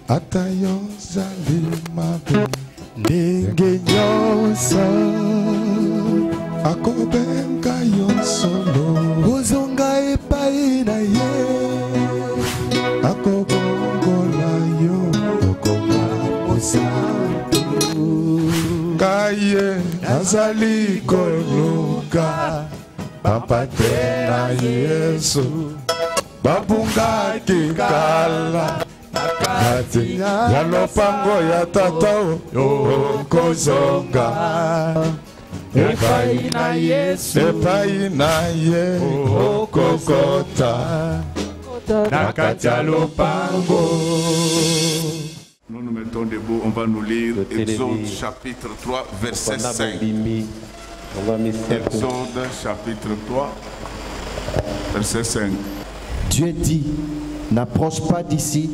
Atayo zalimabe ndenge nyonso akobenga yo solo ozonga epai na ye akobongola yo okoma mosantu kaye nazali koluka papa te na Yesu babungaki kala Ati ya lopango ya tata okozonga epai na Yesu epai na ye okokota nakati ya lopango. Nous nous mettons debout, on va nous lire Exode chapitre 3 verset 5. Exode chapitre 3 verset 5. Dieu dit, n'approche pas d'ici,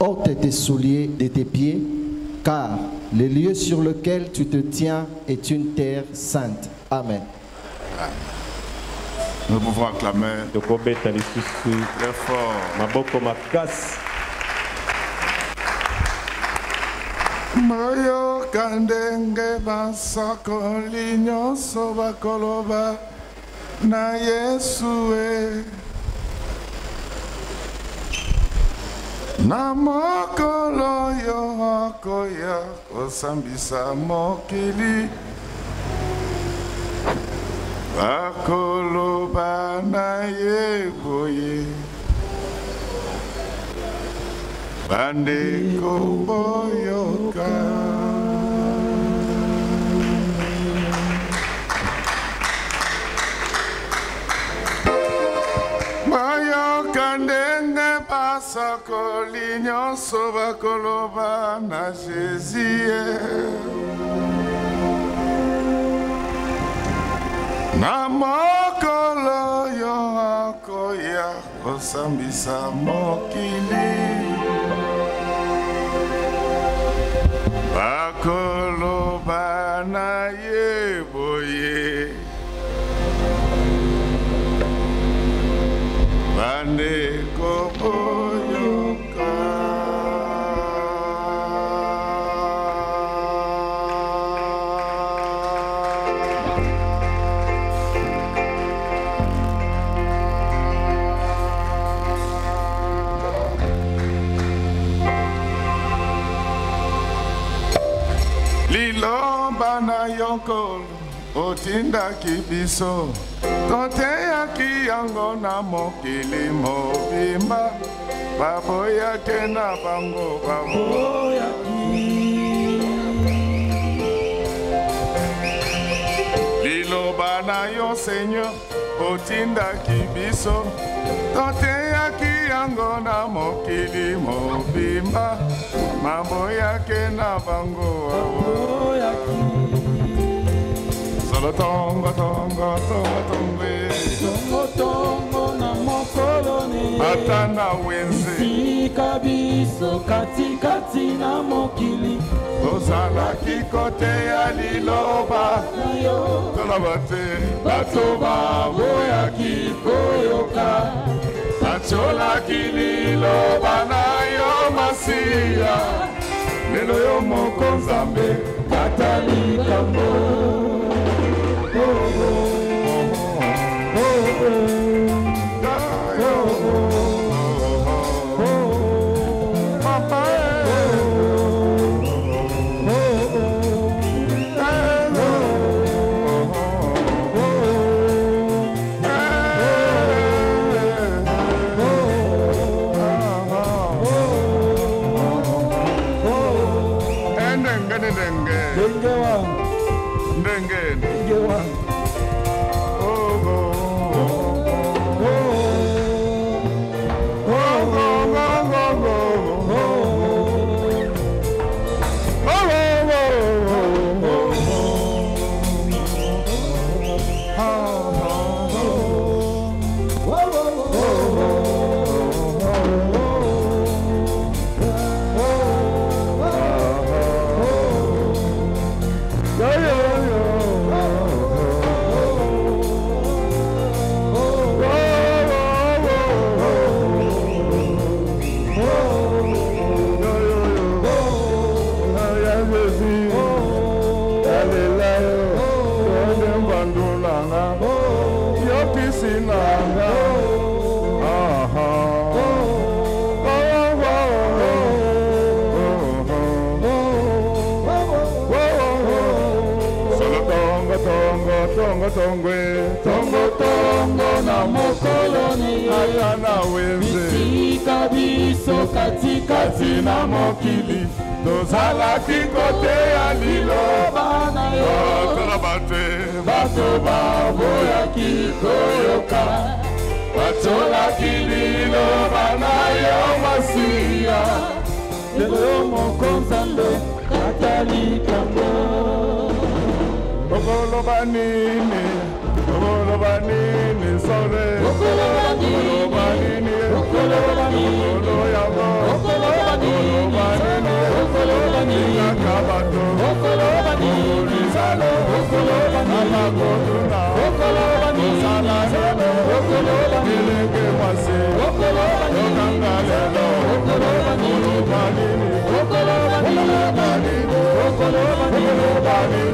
ôte tes souliers de tes pieds, car le lieu sur lequel tu te tiens est une terre sainte. Amen. Nous pouvons acclamer très fort. Mayo kandenge basakoli nyonso bakoloba na Yesu na mokolo yo akoya kosambisa mokili bakoloba na ye boye bandeko boyoka bayoka ndenge basakoli nyonso bakoloba na Jésus na mokolo yo akoya kosambisa mokili bakoloba na ye boye bandeko boyoka. Liloba na yonkolo otindaki biso toteyaki yango na mokili mobimba baboyake na bango baboyaki liloba na yo Seigneur otindaki biso toteyaki yango na mokili mobimba baboyake na bango baboyaki Tongo, tongo, tongo, tongo, tongo na mokoloni atana wenze sika biso katikati na mokili ozalaki kote ya liloba na yo toloba te bato baboyaki koyoka acholaki liloba na yo Masiya lelo yo moko Nzambe kata likambo. na biso katikati na mokili tozalaki koteya liloba na yo bato baboyaki koyoka batolaki liloba na yo masiya lelo moko nzambe kata likambo okoloba nini sore okoloba nini okolo yamo okoloba nini kabato okoloba nini salo okoloba nini okoloba nini salo okoloba nini kemase okoloba nini kangalelo okoloba nini okoloba nini okoloba nini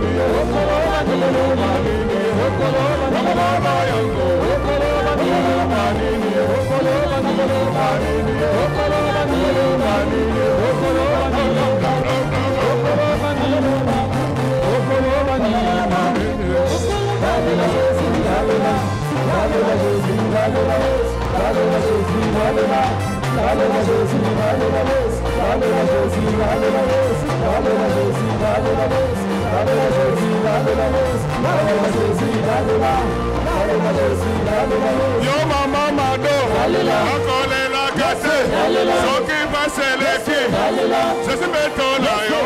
Yo mama mado, akole la kase, soki baseleki, sesi betona yo.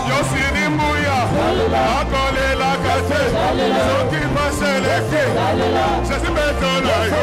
Yo sinimbuya, akole la kase, soki baseleki, sesi betona yo.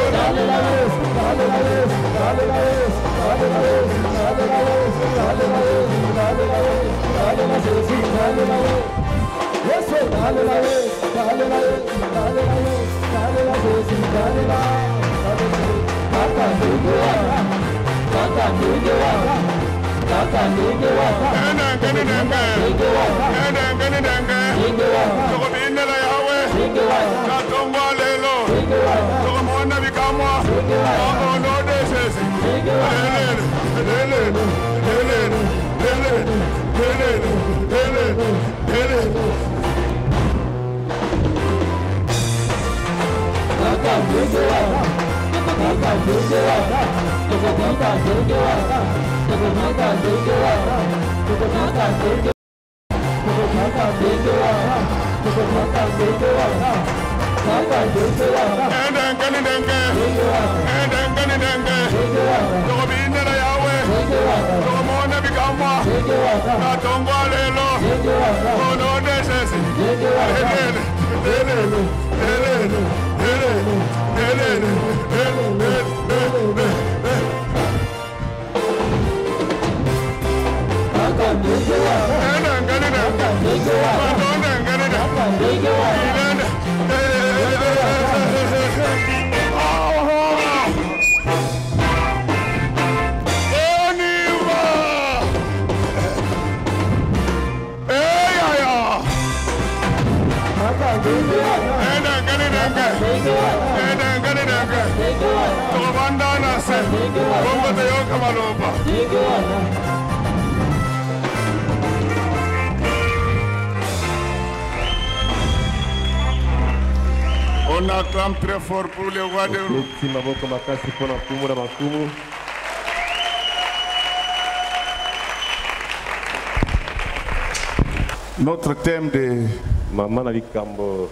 On acclame très fort pour le roi de Rome. Notre thème de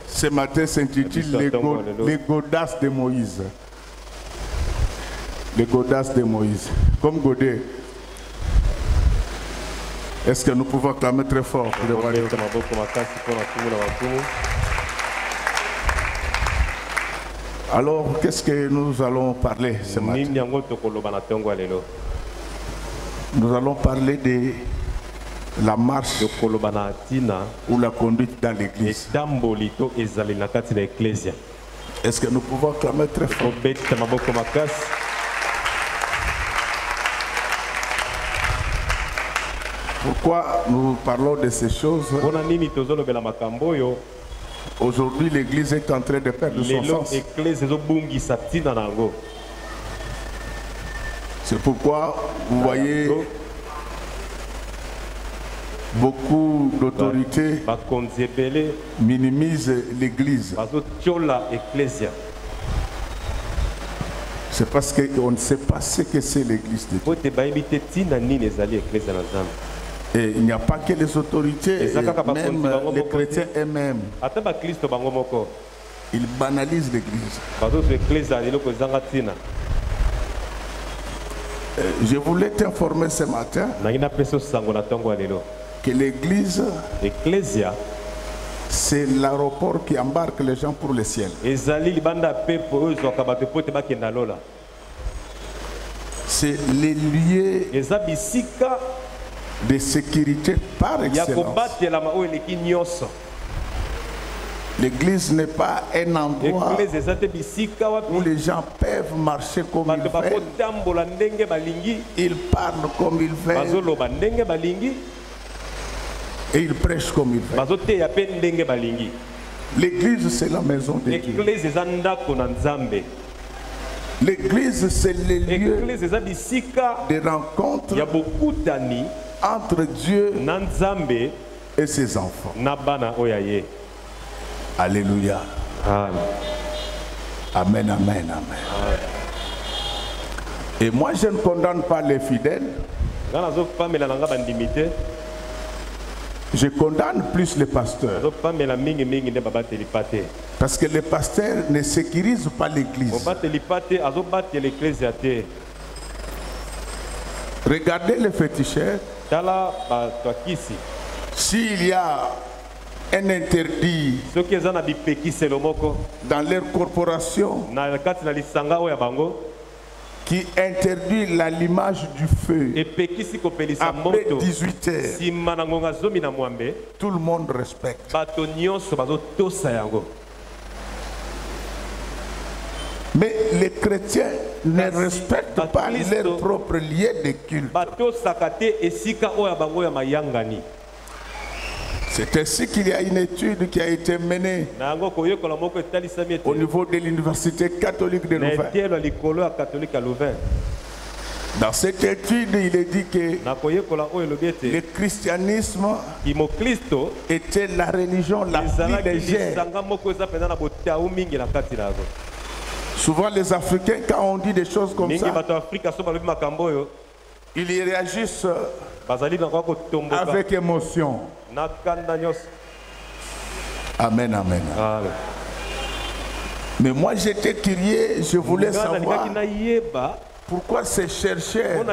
ce matin s'intitule Les godasses de Moïse. Les godasses de Moïse. Comme Godet. Est-ce que nous pouvons acclamer très fort pour le roi de Rome? Alors, qu'est-ce que nous allons parler ce matin? Nous allons parler de la marche ou la conduite dans l'église. Est-ce que nous pouvons acclamer très fort? Pourquoi nous parlons de ces choses? Aujourd'hui, l'Église est en train de perdre son sens. C'est pourquoi vous voyez beaucoup d'autorités minimisent l'Église. C'est parce qu'on ne sait pas ce que c'est l'Église de Dieu. Et il n'y a pas que les autorités, même les chrétiens eux-mêmes. Ils banalisent l'Église. Je voulais t'informer ce matin que l'Église, c'est l'aéroport qui embarque les gens pour le ciel. C'est les lieux de sécurité par excellence. L'église n'est pas un endroit où les gens peuvent marcher comme ils veulent. Ils parlent comme ils veulent. Et ils prêchent comme ils veulent. L'église, c'est la maison de Dieu. L'église, c'est le lieu de rencontre entre Dieu et ses enfants. Alléluia. Amen, amen, amen. Et moi, je ne condamne pas les fidèles. Je condamne plus les pasteurs. Parce que les pasteurs ne sécurisent pas l'église. Regardez les féticheurs. S'il y a un interdit dans leur corporation qui interdit l'allumage du feu après 18 heures, tout le monde respecte. Mais les chrétiens ne respectent pas leur propre lieu de culte. C'est ainsi qu'il y a une étude qui a été menée au niveau de l'université catholique de Louvain. Dans cette étude, il est dit que le christianisme était la religion la plus légère. Souvent les Africains, quand on dit des choses comme ça, ils y réagissent avec émotion. Amen, amen. Mais moi j'étais curieux, je voulais savoir pourquoi ces chercheurs,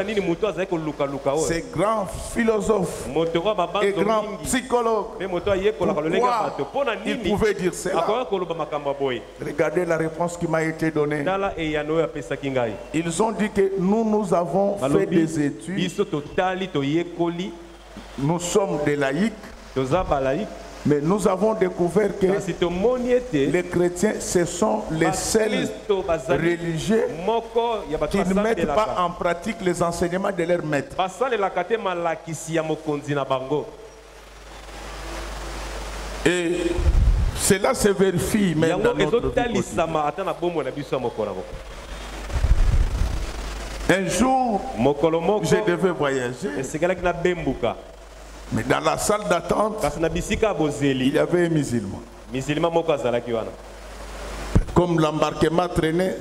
ces grands philosophes et grands psychologues, pourquoi ils pouvaient dire cela? Regardez la réponse qui m'a été donnée. Ils ont dit que nous avons fait des études, nous sommes des laïcs, mais nous avons découvert que les chrétiens, ce sont les seuls religieux qui ne mettent pas en pratique les enseignements de leur maître. Et cela se vérifie même dans notre vie. Un jour, je devais voyager. Mais dans la salle d'attente, il y avait un musulman. Comme l'embarquement traînait,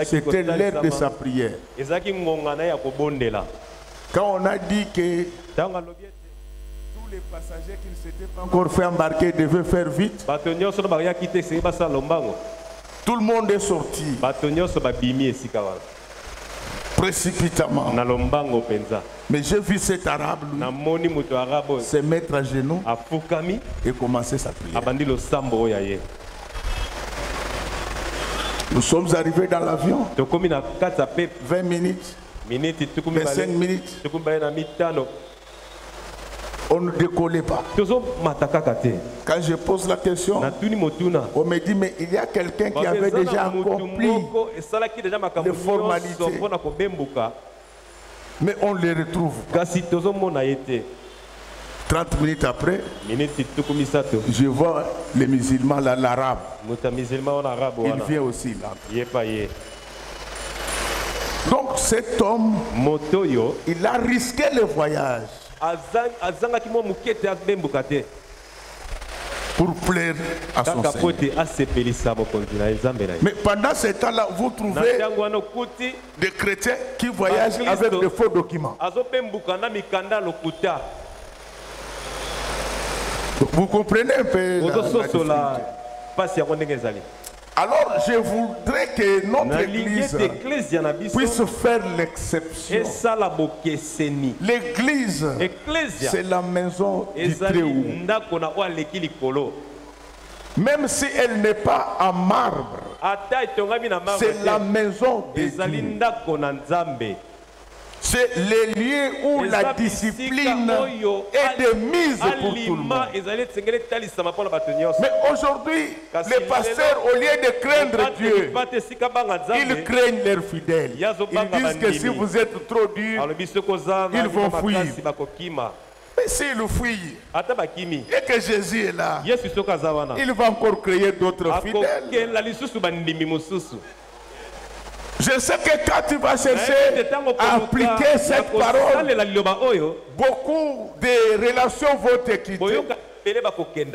c'était l'heure de sa prière. Quand on a dit que tous les passagers qui ne s'étaient pas encore fait embarquer devaient faire vite, tout le monde est sorti précipitamment. Mais j'ai vu cet arabe se mettre à genoux et commencer sa prière. Nous sommes arrivés dans l'avion, 20 minutes, 25 minutes, on ne décollait pas. Quand je pose la question, on me dit mais il y a quelqu'un qui avait déjà accompli les formalités. Mais on les retrouve. 30 minutes après, je vois les musulmans là, l'arabe. Il vient aussi là. Donc cet homme, il a risqué le voyage pour plaire à son Seigneur. Mais pendant ce temps-là, vous trouvez des chrétiens qui voyagent avec de faux documents. Vous comprenez un peu la Alors je voudrais que notre église puisse faire l'exception. L'église, c'est la maison du Très-Haut. Même si elle n'est pas en marbre, c'est la maison de Dieu. C'est les lieux où la discipline est de mise pour tout le monde. Mais aujourd'hui, les pasteurs, au lieu de craindre Dieu, ils craignent leurs fidèles. Ils disent que si vous êtes trop dur, ils vont fuir. Mais s'ils fuient et que Jésus est là, il va encore créer d'autres fidèles. Je sais que quand tu vas chercher à appliquer cette parole, beaucoup de relations vont te quitter.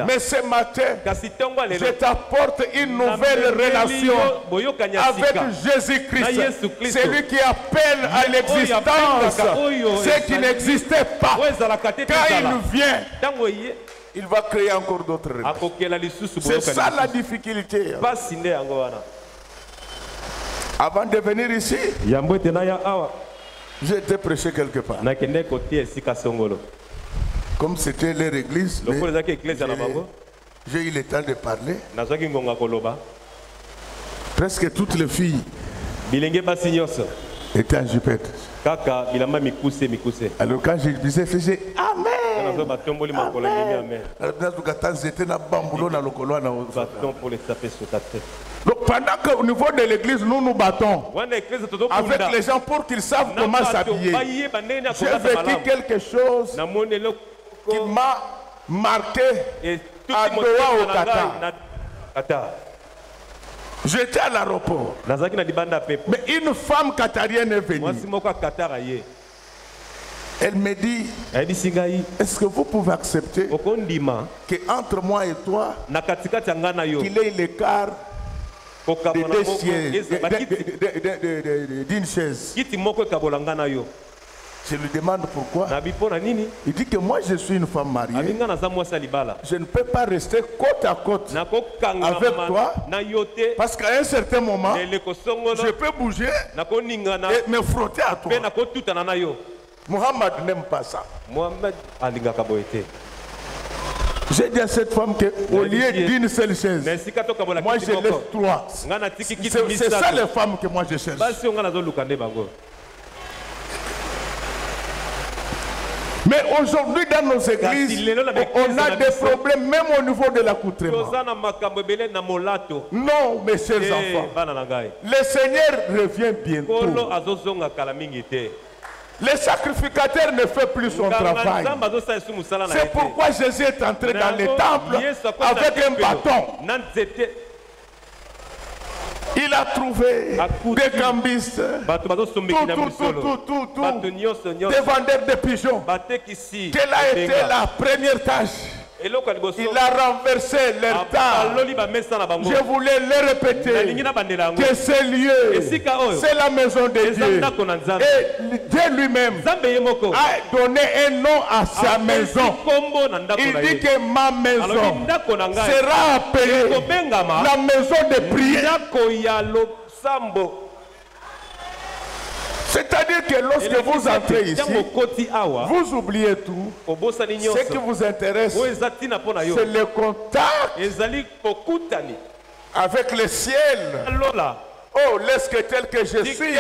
Mais ce matin, je t'apporte une nouvelle relation avec Jésus-Christ. C'est lui qui appelle à l'existence ce qui n'existait pas. Quand il vient, il va créer encore d'autres relations. C'est ça la difficulté. Avant de venir ici, j'ai été prêché quelque part. Comme c'était leur église, j'ai eu le temps de parler. Presque toutes les filles étaient en jupette. Alors quand je disais, c'est Amen. Donc pendant qu'au niveau de l'église, nous nous battons avec les gens pour qu'ils savent comment s'habiller, j'ai vécu quelque chose qui m'a marqué à Doha au Qatar. J'étais à l'aéroport. Mais une femme qatarienne est venue. Elle me dit, est-ce que vous pouvez accepter qu'entre moi et toi, qu'il ait l'écart d'une chaise? Je lui demande pourquoi. Il dit que moi je suis une femme mariée. Je ne peux pas rester côte à côte avec toi parce qu'à un certain moment, je peux bouger et me frotter à toi. Mohamed n'aime pas ça. J'ai dit à cette femme qu'au lieu d'une seule chaise, moi je laisse trois. C'est ça les femmes que moi je cherche. Mais aujourd'hui dans nos églises, on a des problèmes même au niveau de l'accoutrement. Non, mes chers enfants, le Seigneur revient bientôt. Le sacrificateur ne fait plus son travail. C'est pourquoi Jésus est entré dans le temple avec un bâton. Il a trouvé des cambistes, des vendeurs de pigeons. Quelle a été la première tâche? Il a renversé leur table. Je voulais le répéter que ce lieu, c'est la maison de Dieu. Et Dieu lui-même a donné un nom à sa maison. Il dit que ma maison sera appelée la maison de prière. C'est-à-dire que lorsque vous entrez ici, vous oubliez tout. Ce qui vous intéresse, c'est le contact avec le ciel. Oh, laisse que tel que je suis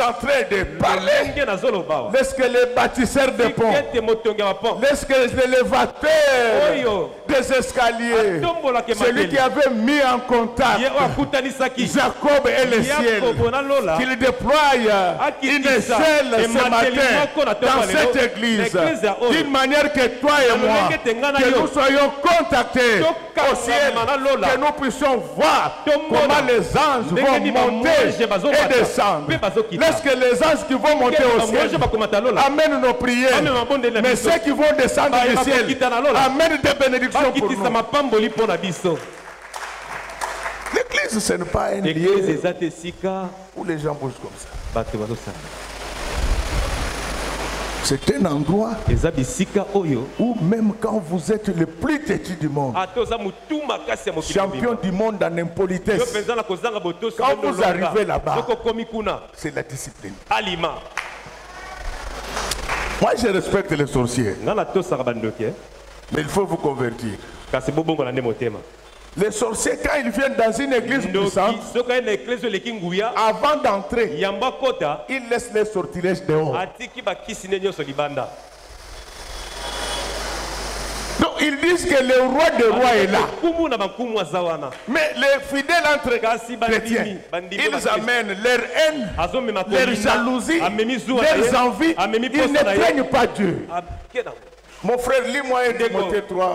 en train de parler, laisse que les bâtisseurs de ponts, laisse que les élévateurs des escaliers. Celui qui avait mis en contact Jacob et le ciel. Qu'il déploie une échelle ce matin dans cette église. D'une manière que toi et moi, que nous soyons contactés au ciel, que nous puissions voir comment les anges vont monter et descendre. Lorsque les anges qui vont monter au ciel amènent nos prières, mais ceux qui vont descendre du ciel amènent des bénédictions pour nous. L'église, ce n'est pas un lieu où les gens bougent comme ça. C'est un endroit où même quand vous êtes le plus têtu du monde, champion du monde en impolitesse, quand vous arrivez là-bas, c'est la discipline. Moi, je respecte les sorciers, mais il faut vous convertir. Les sorciers, quand ils viennent dans une église puissante, avant d'entrer, ils laissent les sortilèges dehors. Donc ils disent que le roi des rois est là. Mais les fidèles entre chrétiens, ils amènent leur haine, leur jalousie, leurs envies. Ils ne craignent pas Dieu. Mon frère, lis-moi 1 Timothée 3,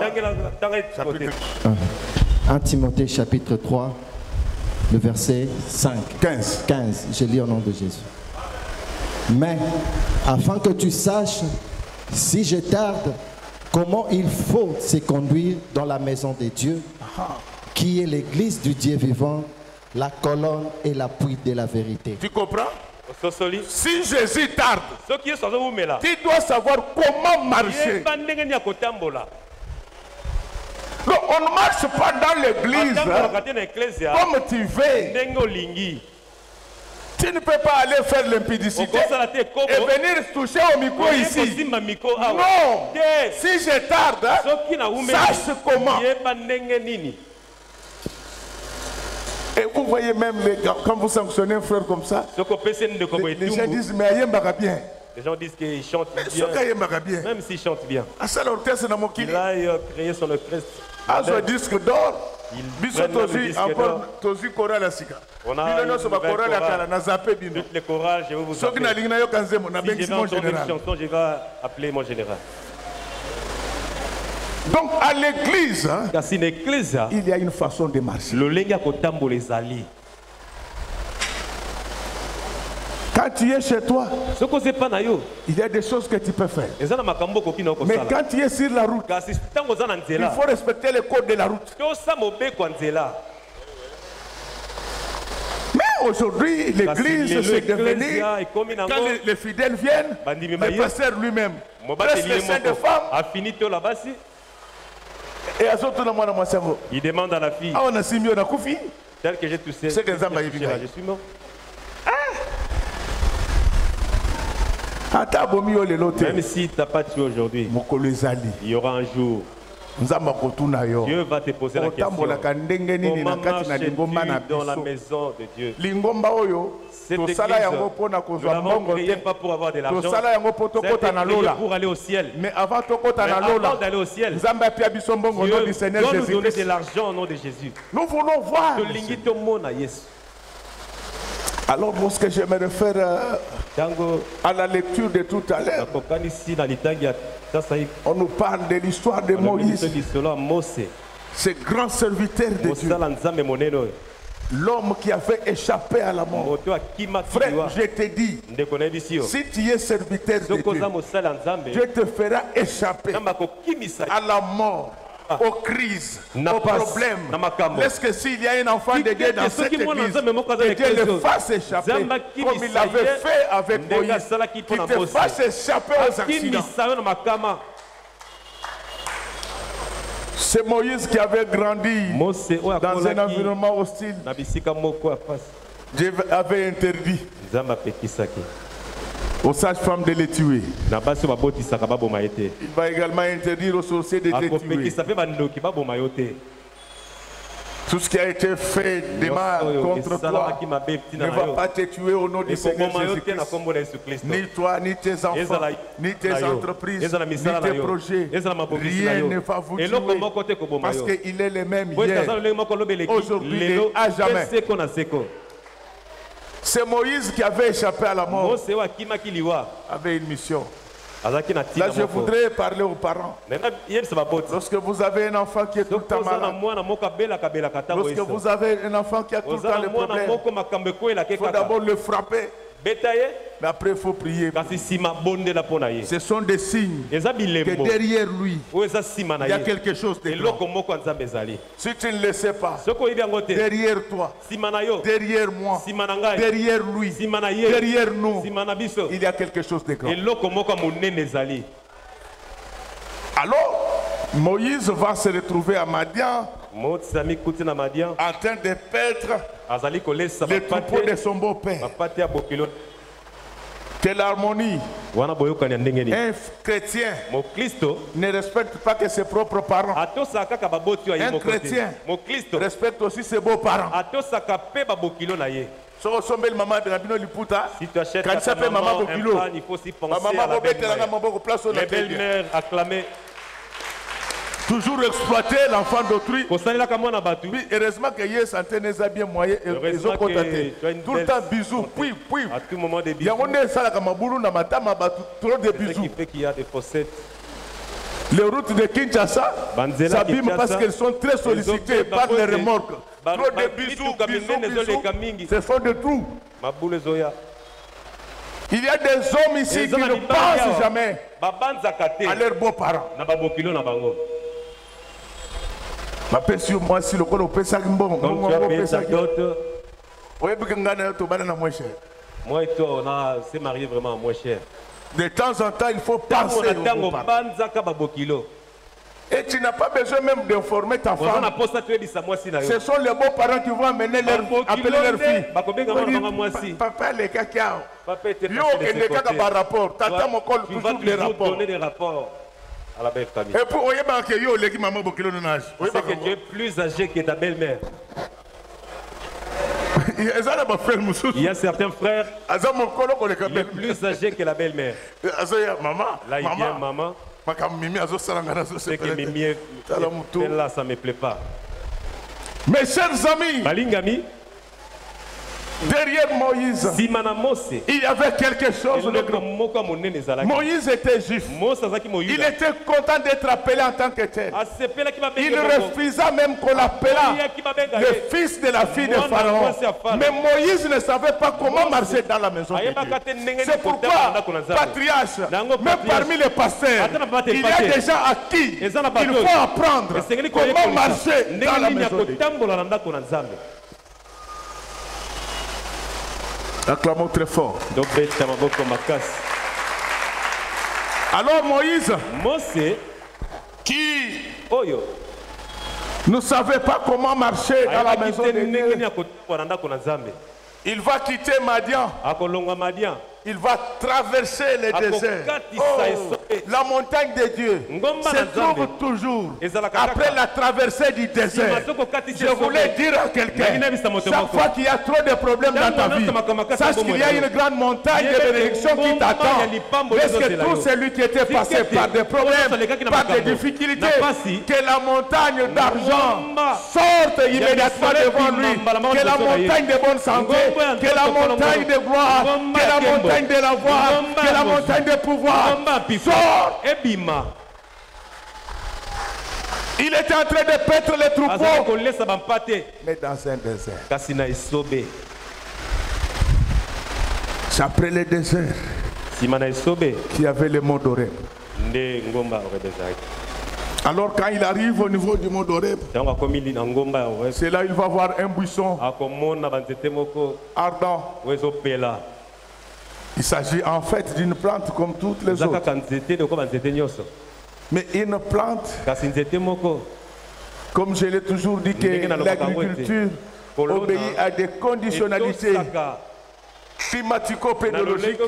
chapitre 1 Timothée chapitre 3, le verset 15. Je lis au nom de Jésus. Mais afin que tu saches, si je tarde, comment il faut se conduire dans la maison de Dieu, qui est l'église du Dieu vivant, la colonne et l'appui de la vérité. Tu comprends? Si Jésus tarde, tu dois savoir comment marcher. Non, on ne marche pas dans l'église comme tu veux. Tu ne peux pas aller faire l'impudicité et venir toucher au micro ici. Non, si je tarde, sache comment. Et vous voyez même, quand vous sanctionnez un frère comme ça, les gens disent, mais Ayembaga bien. Les gens disent qu'il chante bien, même s'il chante bien. Il a créé son orchestre. Un disque d'or. On a toutes les chorales, je vais vous appeler. Si j'ai entendu une chanson, je vais appeler mon général. Donc à l'église, il y a une façon de marcher. Quand tu es chez toi, il y a des choses que tu peux faire. Mais quand tu es sur la route, il faut respecter les codes de la route. Mais aujourd'hui, l'église, c'est devenu, quand les fidèles viennent, le pasteur lui-même presse les seins de femmes. Et il demande à la fille, tel que j'ai toussé, je suis mort. Même si tu n'as pas tué aujourd'hui, il y aura un jour, Dieu va te poser la question, comment marches-tu dans la maison de Dieu? Cette église, nous l'avons créée pas pour avoir de l'argent, c'est pour aller au ciel. Mais avant d'aller au ciel, Dieu doit nous donner de l'argent au nom de Jésus. Nous voulons voir. Alors, lorsque j'aimerais faire à la lecture de tout à l'heure, on nous parle de l'histoire de Moïse, ce grand serviteur de Dieu, l'homme qui avait échappé à la mort. Frère, je te dis, si tu es serviteur de Dieu, Dieu te fera échapper à la mort, aux crises, aux problèmes. Est-ce que s'il y a un enfant de Dieu dans cette église, que Dieu le fasse échapper comme il l'avait fait avec Moïse, qu'il te fasse échapper aux accidents. C'est Moïse qui avait grandi dans un environnement hostile. Dieu avait interdit aux sages-femmes de les tuer. Il va également interdire aux sorciers de les tuer. Tout ce qui a été fait de mal contre toi ne va pas te tuer au nom du Seigneur Jésus-Christ. Ni toi, ni tes enfants, ni tes entreprises, ni tes projets. Rien ne va vous tuer parce qu'il est le même hier, aujourd'hui et à jamais. C'est Moïse qui avait échappé à la mort, avait une mission. Là, je voudrais parler aux parents. Lorsque vous avez un enfant qui est tout le temps malade, lorsque vous avez un enfant qui a tout le temps les problèmes, il faut d'abord le frapper. Mais après, il faut prier. Ce sont des signes que derrière lui, il y a quelque chose de grand. Si tu ne le sais pas, derrière toi, derrière moi, derrière lui, derrière nous, il y a quelque chose de grand. Alors, Moïse va se retrouver à Madian en train de perdre les troupeaux de son beau-père. Quelle harmonie! Un chrétien ne respecte pas que ses propres parents. Un chrétien respecte aussi ses beaux-parents. Si tu achètes ta maman il faut aussi penser à la belle-mère. Les belles-mères acclamées. Toujours exploiter l'enfant d'autrui. Heureusement que hier santé les a bien moyen et ils ont contacté. Tout le temps bisous, puis. À tout moment des bisous. Trop de bisous. Ce qui fait qu'il y a des fossettes. Les routes de Kinshasa s'abîment parce qu'elles sont très sollicitées par les remorques. Trop de bisous. Ce sont des trous. Il y a des hommes ici qui ne pensent jamais à leurs beaux-parents. Moi, si le col peut moi et toi, on s'est mariés vraiment moins cher. De temps en temps, il faut penser aux beaux-parents. Et tu n'as pas besoin même d'informer ta femme. Ce sont les beaux-parents qui vont amener appeler leur fille. Papa, les cacao. Yo, et les cacao par rapport. Tata, mon col, toujours les rapports. À la belle famille. Et pour c'est que tu es plus âgé que ta belle-mère. Il y a certains frères qui sont plus âgés que la belle-mère. Là, il vient maman. C'est que Mimi, là, ça ne me plaît pas. Mes chers amis, derrière Moïse, il y avait quelque chose de grand. Moïse était juif. Il était content d'être appelé en tant que tel. Il refusa même qu'on l'appelât le fils de la fille de Pharaon. Mais Moïse ne savait pas comment marcher dans la maison de Dieu. C'est pourquoi, patriarche, même parmi les pasteurs, il y a des gens à qui il faut apprendre comment marcher dans la maison de Dieu. Acclamons très fort. Alors Moïse, qui ne savait pas comment marcher dans la maison de Dieu, il va quitter Madian. Il va traverser les déserts. Oh, la montagne de Dieu se trouve toujours après la traversée du désert. Je voulais dire à quelqu'un, chaque fois qu'il y a trop de problèmes dans ta vie, sache qu'il y a une grande montagne de bénédiction qui t'attend. Parce que tout celui qui était passé par des problèmes, par des difficultés, que la montagne d'argent sorte immédiatement devant lui, que la montagne de bonne santé, que la montagne de gloire, que la montagne de la voix, que la montagne de pouvoir sort. Il était en train de paître les troupeaux, mais dans un désert. C'est après le désert qu'il y avait le mont d'Oreb. Alors quand il arrive au niveau du mont d'Oreb, c'est là il va voir un buisson ardent. Il s'agit en fait d'une plante comme toutes les autres. Mais une plante, comme je l'ai toujours dit, que l'agriculture obéit à des conditionnalités climatico-pédologiques.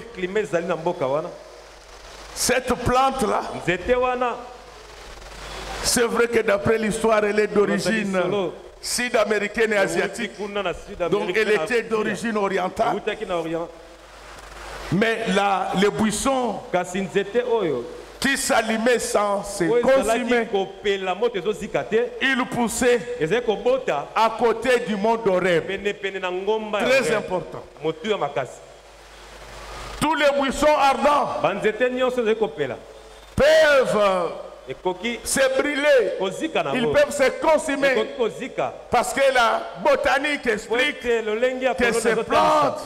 Cette plante-là, c'est vrai que d'après l'histoire, elle est d'origine sud-américaine et asiatique. Donc elle était d'origine orientale. Mais là, les buissons qui s'allumaient sans se consumer, ils poussaient à côté du mont d'Oreb. Très important. Tous les buissons ardents peuvent se brûler, ils peuvent se consumer, parce que la botanique explique que ces plantes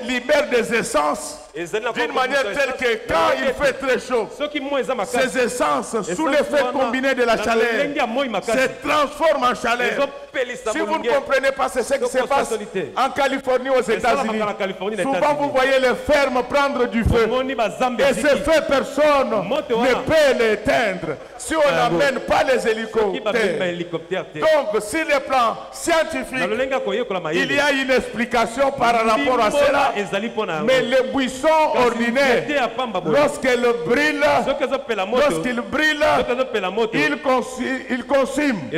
libèrent des essences d'une manière telle que quand il fait très chaud, ces essences, sous l'effet combiné de la chaleur, se transforment en chaleur. Si vous ne comprenez pas, c'est ce qui se passe en Californie, aux États-Unis. Souvent, vous voyez les fermes prendre du feu. Et ce feu, personne ne peut l'éteindre si on n'amène pas les hélicoptères. Donc, sur le plan scientifique, il y a une explication par rapport à cela. Mais les buissons ordinaires, lorsqu'ils brûlent, ils consument.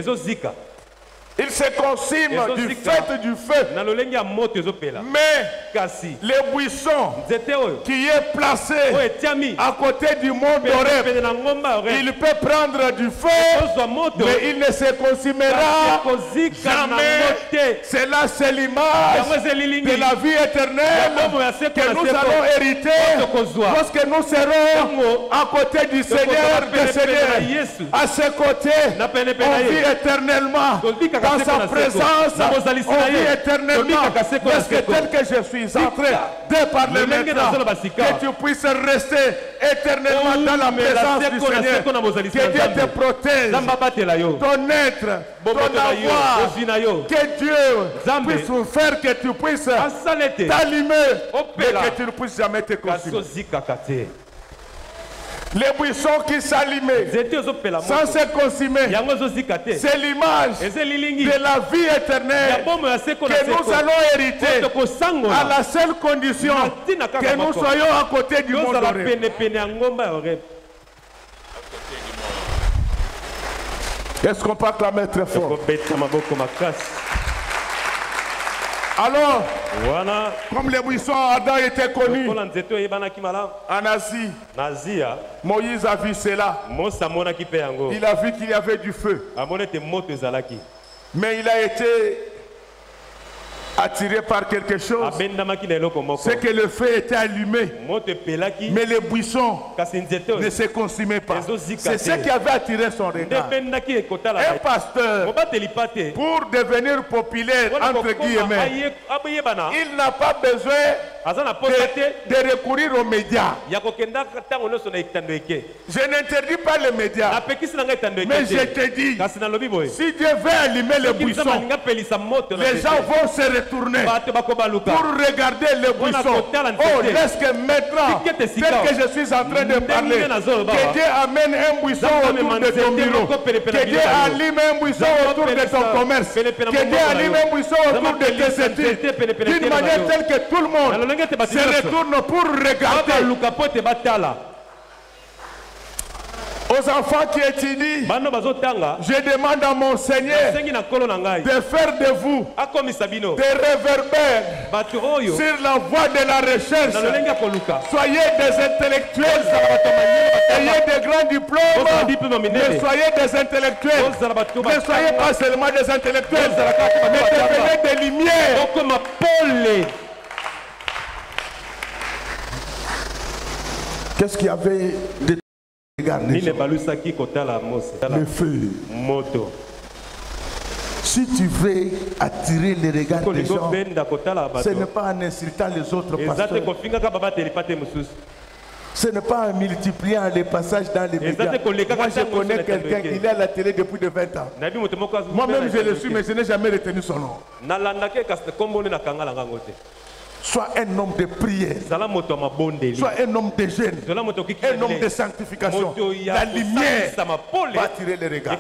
Il se consume du fait du feu. Mais les buissons qui est placé à côté du mont d'Oreb, il peut prendre du feu, mais il ne se consumera jamais. Cela, c'est l'image de la vie éternelle que nous allons hériter lorsque nous serons à côté du Seigneur des Seigneurs. À ses côtés, on vit éternellement. Dans sa présence, on vit éternellement. Parce que tel que je suis en train de parler maintenant, que tu puisses rester éternellement dans la présence du Seigneur. Que Dieu te protège, ton être, ton avoir. Que Dieu puisse faire que tu puisses t'allumer, mais que tu ne puisses jamais te consumer. Les buissons qui s'allumaient sans se consumer, c'est l'image de la vie éternelle que nous allons hériter à la seule condition que nous soyons à côté du monde d'Oreb. Est-ce qu'on peut acclamer très fort? Alors, comme les buissons ardents étaient connus en Asie, Moïse a vu cela. Il a vu qu'il y avait du feu. Mais il a été attiré par quelque chose. C'est que le feu était allumé, mais les buissons ne se consumaient pas. C'est ce qui avait attiré son regard. Un pasteur, pour devenir populaire, entre guillemets, il n'a pas besoin de recourir aux médias. Je n'interdis pas les médias, mais je te dis, si Dieu veut allumer les buissons, les gens vont se retourner pour regarder les buissons. Oh, laisse que maintenant, tel que je suis en train de parler, que Dieu amène un buisson autour de ton bureau, que Dieu allume un buisson autour de ton commerce, que Dieu allume un buisson autour de tes études, d'une manière telle que tout le monde se retourne pour regarder. Aux enfants qui étudient, je demande à mon Seigneur de faire de vous des réverbères sur la voie de la recherche. Soyez des intellectuels, ayez des grands diplômes, mais soyez des intellectuels. Ne soyez pas seulement des intellectuels, mais devenez des lumières. Qu'est-ce qu'il y avait de le feu. Si tu veux attirer les regards des gens, ce n'est pas en insultant les autres pasteurs. Ce n'est pas en multipliant les passages dans les médias. Moi, je connais quelqu'un, il est à la télé depuis de 20 ans. Moi-même, je le suis, mais je n'ai jamais retenu son nom. Sois un homme de prière, sois un homme de jeûne, un homme de sanctification. La lumière va attirer les regards.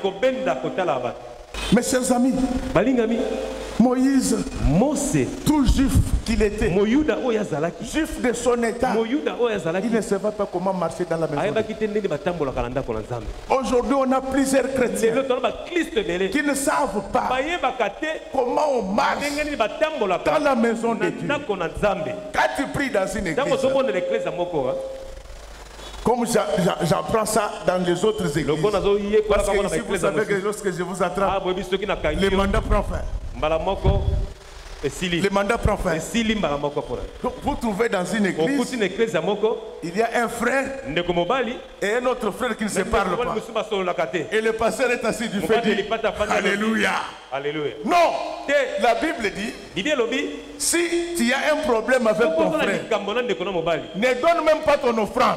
Mes chers amis, Moïse, tout juif qu'il était, juif de son état, il ne savait pas comment marcher dans la maison. Aujourd'hui, on a plusieurs chrétiens qui ne savent pas comment on marche dans la maison de Dieu. Quand tu pries dans une église, comme j'apprends ça dans les autres églises, parce que ici, vous savez que lorsque je vous attrape, le mandat prend fin. Le mandat prend fin. Donc, vous trouvez dans une église, il y a un frère et un autre frère qui ne se parlent pas. Et le pasteur est assis du fait dit Alléluia. Alléluia. Non, la Bible dit, si tu as un problème avec ton frère, ne donne même pas ton offrande.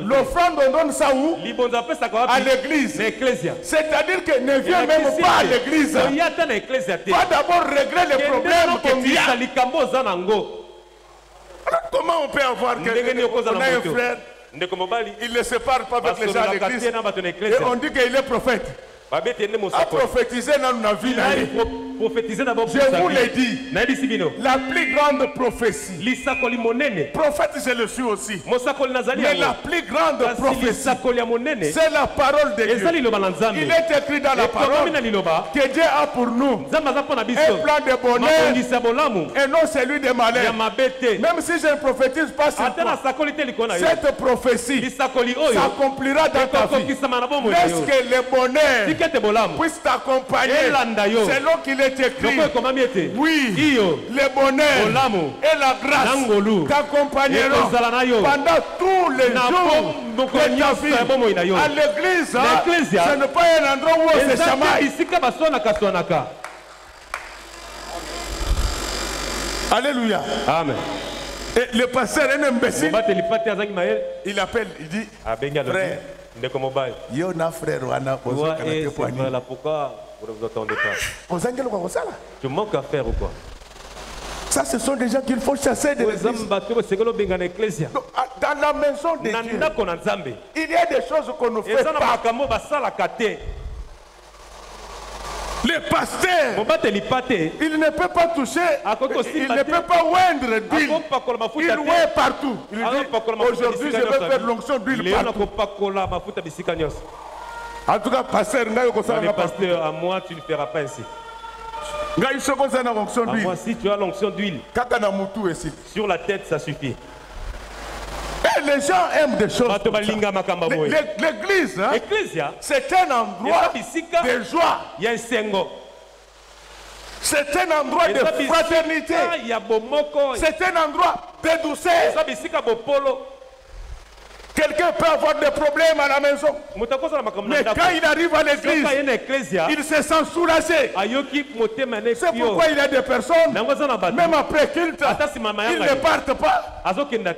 L'offrande, on donne ça où? À l'église. C'est-à-dire que ne viens même pas à l'église. Va d'abord régler les problèmes que tu as. Comment on peut avoir quelqu'un, on a un frère, il ne se parle pas avec les gens à l'église et on dit qu'il est prophète. A prophétiser dans notre vie. Je vous l'ai dit, la plus grande prophétie, prophète je le suis aussi, mais la plus grande prophétie, c'est la parole de Dieu. Il est écrit dans la parole que Dieu a pour nous un plan de bonheur et non celui de malheur. Même si je ne prophétise pas sur toi, cette prophétie s'accomplira dans ta vie. Est-ce que le bonheur puisse t'accompagner selon qu'il est écrit? Oui, le bonheur et la grâce t'accompagneront pendant tous les jours de ta vie. À l'église, ce n'est pas un endroit où on se chamaille. Alléluia. Amen. Et le pasteur est un imbécile. Il appelle, il dit, frère, Yona frère, pourquoi vous ne vous attendez pas? Tu manques à faire ou quoi? Ça, ce sont des gens qu'il faut chasser de l'église. Dans la maison de Dieu, il y a des choses qu'on ne fait pas. Le pasteur, il ne peut pas toucher, il ne peut pas oindre d'huile. Il oint partout. Il dit, aujourd'hui je vais faire l'onction d'huile partout. En tout cas, pasteur, à moi tu ne feras pas ainsi. À moi, si tu as l'onction d'huile, sur la tête ça suffit. Et les gens aiment des choses. L'église, c'est un endroit de joie. C'est un endroit de fraternité. C'est un endroit de douceur. Quelqu'un peut avoir des problèmes à la maison, mais quand il arrive à l'église, il se sent soulagé. C'est pourquoi il y a des personnes, même après culte, ils ne partent pas.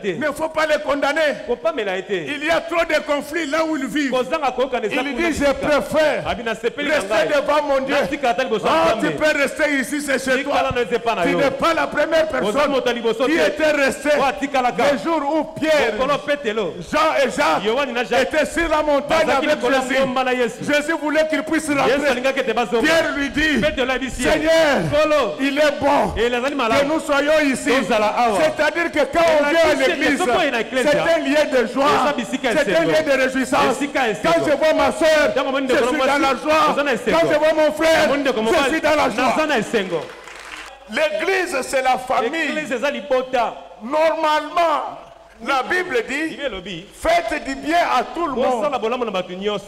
Il ne faut pas les condamner. Il y a trop de conflits là où ils vivent. Il dit, je préfère rester devant mon Dieu. Oh, tu peux rester ici, c'est chez toi. Tu n'es pas la première personne qui était restée le jour où Pierre, Jean et Jacques étaient sur la montagne avec Jésus. Jésus voulait qu'il puisse rentrer. Pierre lui dit, Seigneur, il est bon que nous soyons ici. C'est-à-dire que quand on vient à l'église, c'est un lieu de joie, c'est un lieu de réjouissance. Quand je vois ma soeur, je suis dans la joie. Quand je vois mon frère, je suis dans la joie. L'église, c'est la famille. Normalement, la Bible dit, faites du bien à tout le monde,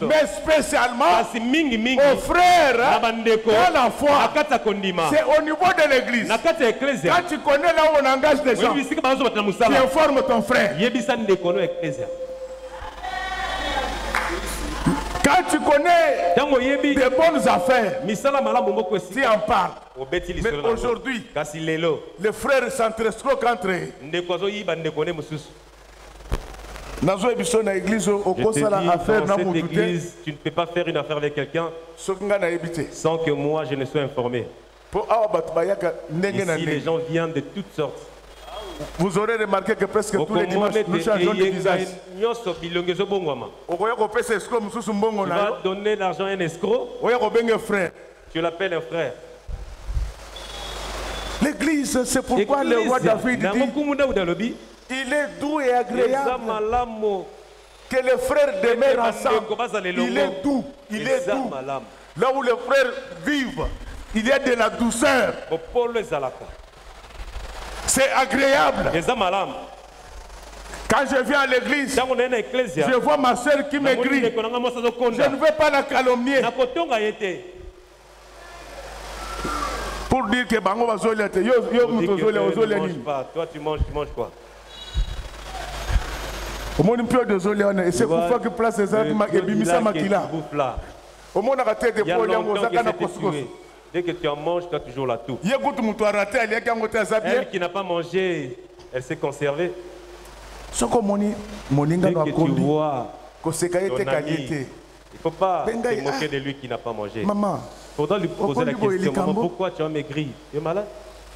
mais spécialement aux frères dans la foi. C'est au niveau de l'église. Quand tu connais là où on engage des gens, tu informes ton frère. Quand tu connais des bonnes affaires, tu en parles. Mais aujourd'hui, les frères s'entrescroquent entre eux. Dans cette église, tu ne peux pas faire une affaire avec quelqu'un sans que moi je ne sois informé. Ici, les gens viennent de toutes sortes. Vous aurez remarqué que presque tous les dimanches, nous changeons de visage. Tu vas donner l'argent à un escroc, tu l'appelles un frère. L'église, c'est pourquoi le roi David dit, il est doux et agréable que les frères demeurent ensemble. Il est doux, il est doux. Là où les frères vivent, il y a de la douceur. C'est agréable. Quand je viens à l'église, je vois ma soeur qui m'écrit. Je ne veux pas la calomnier. Pour dire que Bango va zoler. Toi tu manges quoi? Au moins une période de zoler. Et c'est pour ça que place les armes et bimisa makila. Au moins on a raté des problèmes aux akana koskos. Dès que tu en manges, tu as toujours la toux. Elle qui n'a pas mangé, elle s'est conservée. Dès que tu vois ton ami, il ne faut pas se moquer de lui qui n'a pas mangé. Maman, il faudra lui poser la question, maman, pourquoi tu as maigri? Tu es malade?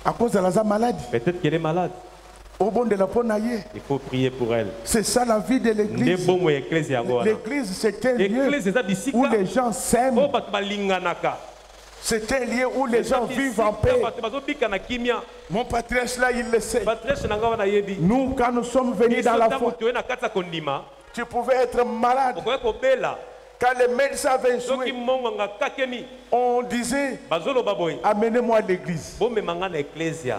À cause de la maladie. Peut-être qu'elle est malade. Il faut prier pour elle. C'est ça la vie de l'église. L'église, c'est un lieu où les gens s'aiment. C'est un lieu où les gens vivent en paix. Mon patriarche là, il le sait. Nous, quand nous sommes venus dans la foi, tu pouvais être malade. Quand les médecins avaient joué, on disait, amenez-moi à l'église.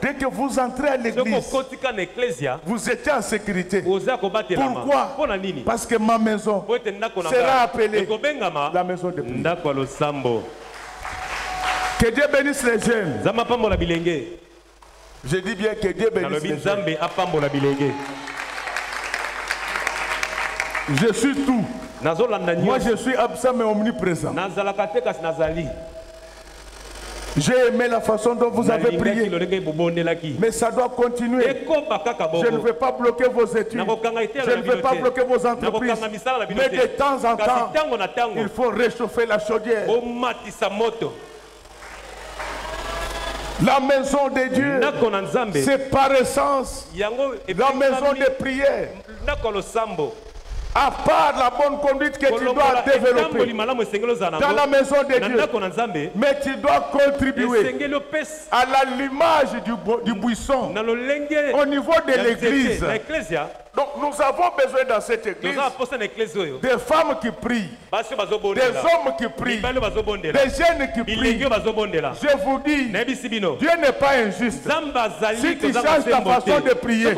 Dès que vous entrez à l'église, vous étiez en sécurité. Pourquoi? Parce que ma maison sera appelée la maison de prière. Que Dieu bénisse les jeunes. Je dis bien que Dieu bénisse les jeunes. Je suis tout. Moi je suis absent mais omniprésent. J'ai aimé la façon dont vous avez prié. Mais ça doit continuer. Je ne veux pas bloquer vos études. Je ne veux pas bloquer vos entreprises. Mais de temps en temps, il faut réchauffer la chaudière. La maison de Dieu, c'est par essence la maison de prière. À part la bonne conduite que tu dois développer dans la maison de Dieu, mais tu dois contribuer à l'allumage du buisson au niveau de l'église. Donc nous avons besoin dans cette église des femmes qui prient, des hommes qui prient, des jeunes qui prient. Je vous dis, Dieu n'est pas injuste. Si tu changes ta façon de prier, les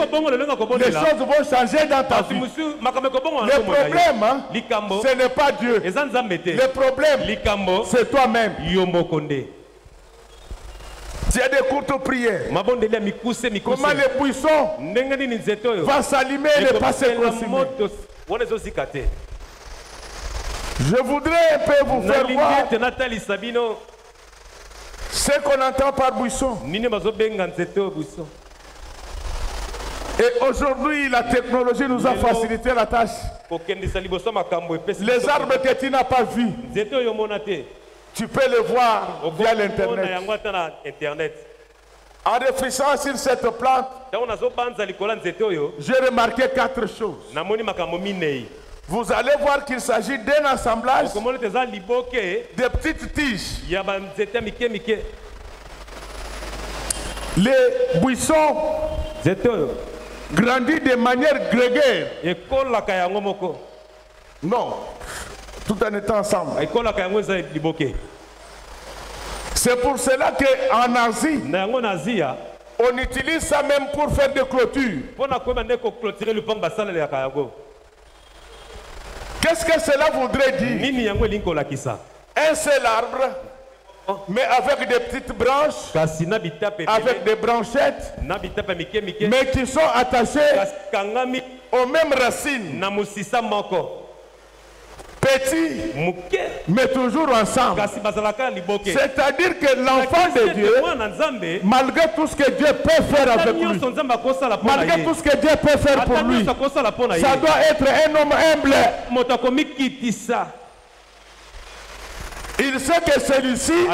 choses vont changer dans ta vie. Le problème, ce n'est pas Dieu. Le problème, c'est toi-même. Tu as des courtes prières. Comment les buissons vont s'allumer et ne pas se consumer. Je voudrais un peu vous faire voir ce qu'on entend par buisson. Et aujourd'hui, la technologie nous a facilité la tâche. Les arbres que tu n'as pas vus, tu peux les voir via l'internet. En réfléchissant sur cette plante, j'ai remarqué 4 choses. Vous allez voir qu'il s'agit d'un assemblage de petites tiges. Les buissons grandissent de manière grégaire. Non, tout en étant ensemble. C'est pour cela qu'en Asie, on utilise ça même pour faire des clôtures. Qu'est-ce que cela voudrait dire? Un seul arbre, mais avec des petites branches, avec des branchettes, mais qui sont attachées aux mêmes racines. Petits, mais toujours ensemble. C'est-à-dire que l'enfant de Dieu, malgré tout ce que Dieu peut faire avec lui, malgré tout ce que Dieu peut faire pour lui, ça doit être un homme humble. Il sait que celui-ci,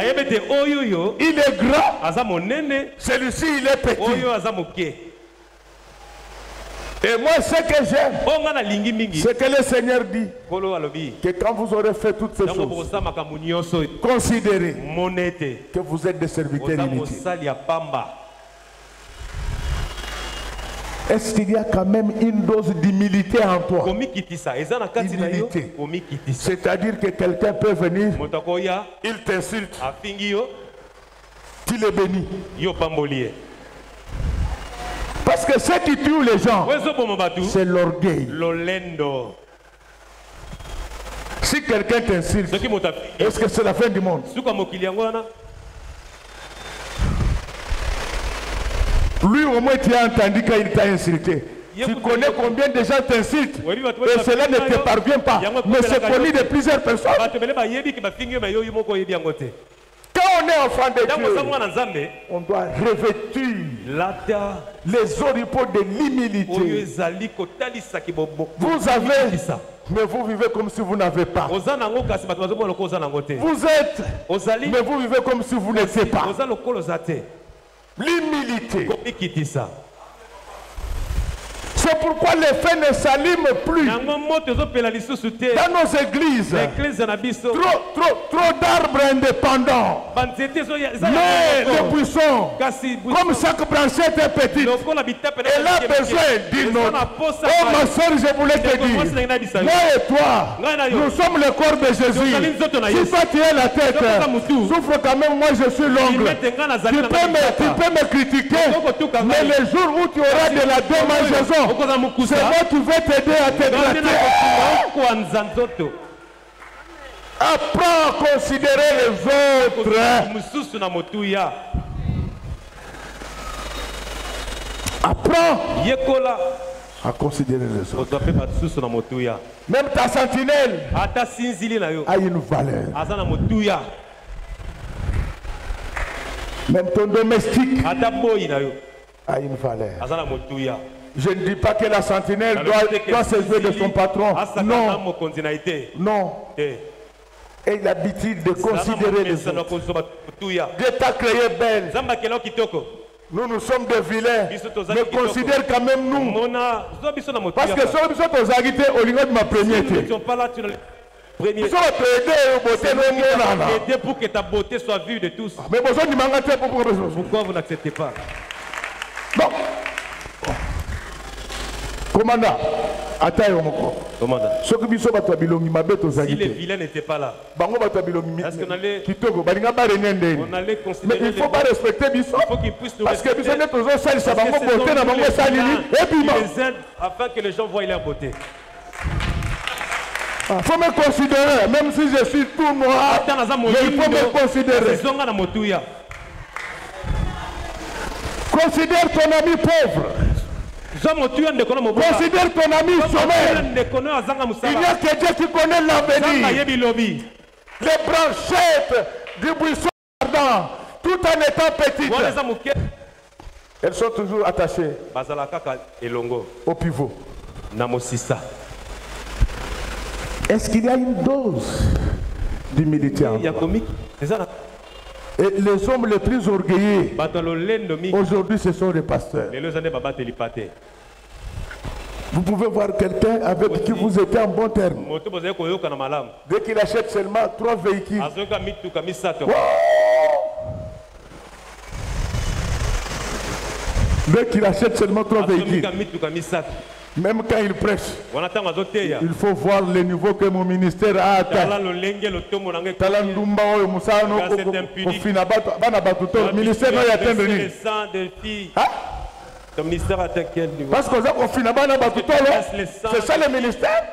il est grand, celui-ci, il est petit. Et moi, ce que j'aime, c'est que le Seigneur dit que quand vous aurez fait toutes ces choses, considérez que vous êtes des serviteurs inutiles. Est-ce qu'il y a quand même une dose d'humilité en toi? Humilité. C'est-à-dire que quelqu'un peut venir, il t'insulte, tu le bénis. Parce que ce qui tue les gens, c'est l'orgueil. Si quelqu'un t'insulte, est-ce que c'est la fin du monde? Lui au moins tu as entendu quand il t'a insulté. Tu connais combien de gens t'insultent et cela ne te parvient pas. Mais c'est connu de plusieurs personnes. Quand on est enfant de Dieu, on doit revêtir les oripeaux de l'humilité. Vous avez, mais vous vivez comme si vous n'avez pas. Vous êtes, mais vous vivez comme si vous n'étiez pas. L'humilité. C'est pourquoi les feux ne s'allument plus dans nos églises. Trop d'arbres indépendants. Mais les buissons, comme chaque branchette est petite, elle a besoin d'une autre. Oh ma soeur, je voulais te dire, moi et toi, nous sommes le corps de Jésus. Si toi tu es la tête, souffre quand même, moi je suis l'ongle. Tu peux me critiquer, mais le jour où tu auras de la démangeaison, c'est moi qui vais t'aider à te gratter. Apprends à considérer les autres. Apprends à considérer les autres. Même ta sentinelle a une valeur. Même ton domestique a une valeur. Je ne dis pas que la sentinelle doit se jouer de son patron. Non. Non. Et l'habitude de considérer les autres. Dieu t'a créé belle. Nous sommes des vilains. Mais considère quand même nous. Parce que si nous sommes aux agrités, au lieu de ma première. Aider pour que ta beauté soit vue de tous. Mais pourquoi vous n'acceptez pas? Bon. Commandant, Commandant. Si les vilains n'étaient pas là, est-ce qu'on allait considérer? Mais il ne faut pas respecter Bissot. Il faut qu'ils puissent nous respecter. Parce que les aident afin que les gens voient leur beauté. Il faut me considérer, même si je suis tout noir, il faut me considérer. Considère ton ami pauvre. Considère ton ami chômeur. Il n'y a que Dieu qui connaît l'avenir. Les branchettes du buisson ardent, tout en étant petites, elles sont toujours attachées au pivot. Est-ce qu'il y a une dose d'humilité en toi? Et les hommes les plus orgueilleux aujourd'hui, ce sont les pasteurs. Vous pouvez voir quelqu'un avec qui vous étiez en bon terme. Dès qu'il achète seulement 3 véhicules. Wow! Dès qu'il achète seulement 3 véhicules. Même quand il prêche, il faut voir le niveau que mon ministère a atteint. Le ministère doit atteindre. Ton ministère atteint quel niveau? Parce que c'est ça le ministère.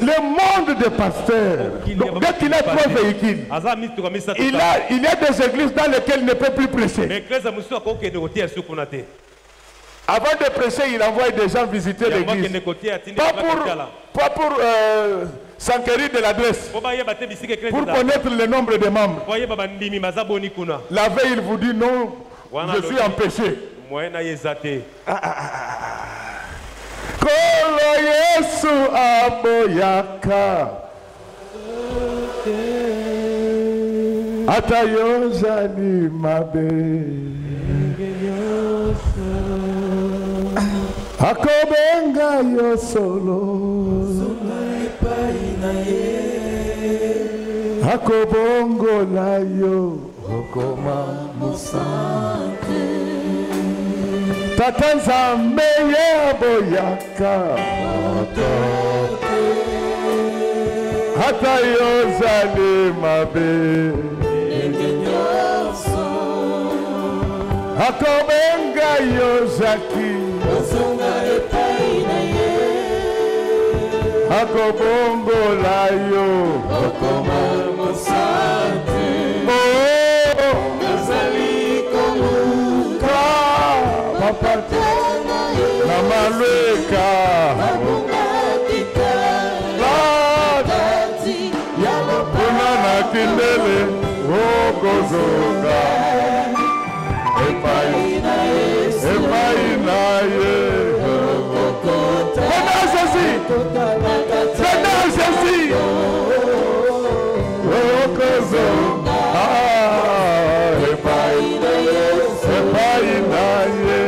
Le monde des pasteurs, dès qu'il a 3 véhicules, il y a des églises dans lesquelles il ne peut plus prêcher. Avant de prêcher, il envoie des gens visiter l'église. Pas pour s'enquérir de l'adresse, pour connaître le nombre de membres. La veille, il vous dit non, je suis empêché. Kolo Yesu aboyaka atayozani mabe akobenga yosolo akobongola yo okoma musante. Tata Nzambe ye boyaka motote, hata yozali mabe Engenyoso akobenga yozaki Ozonga epai na ye akobongola yo okoma musante. Nazali koluka Papa na malweka Abungatika Kati kuna na kindele okozonga epai na ye okozonga epai na ye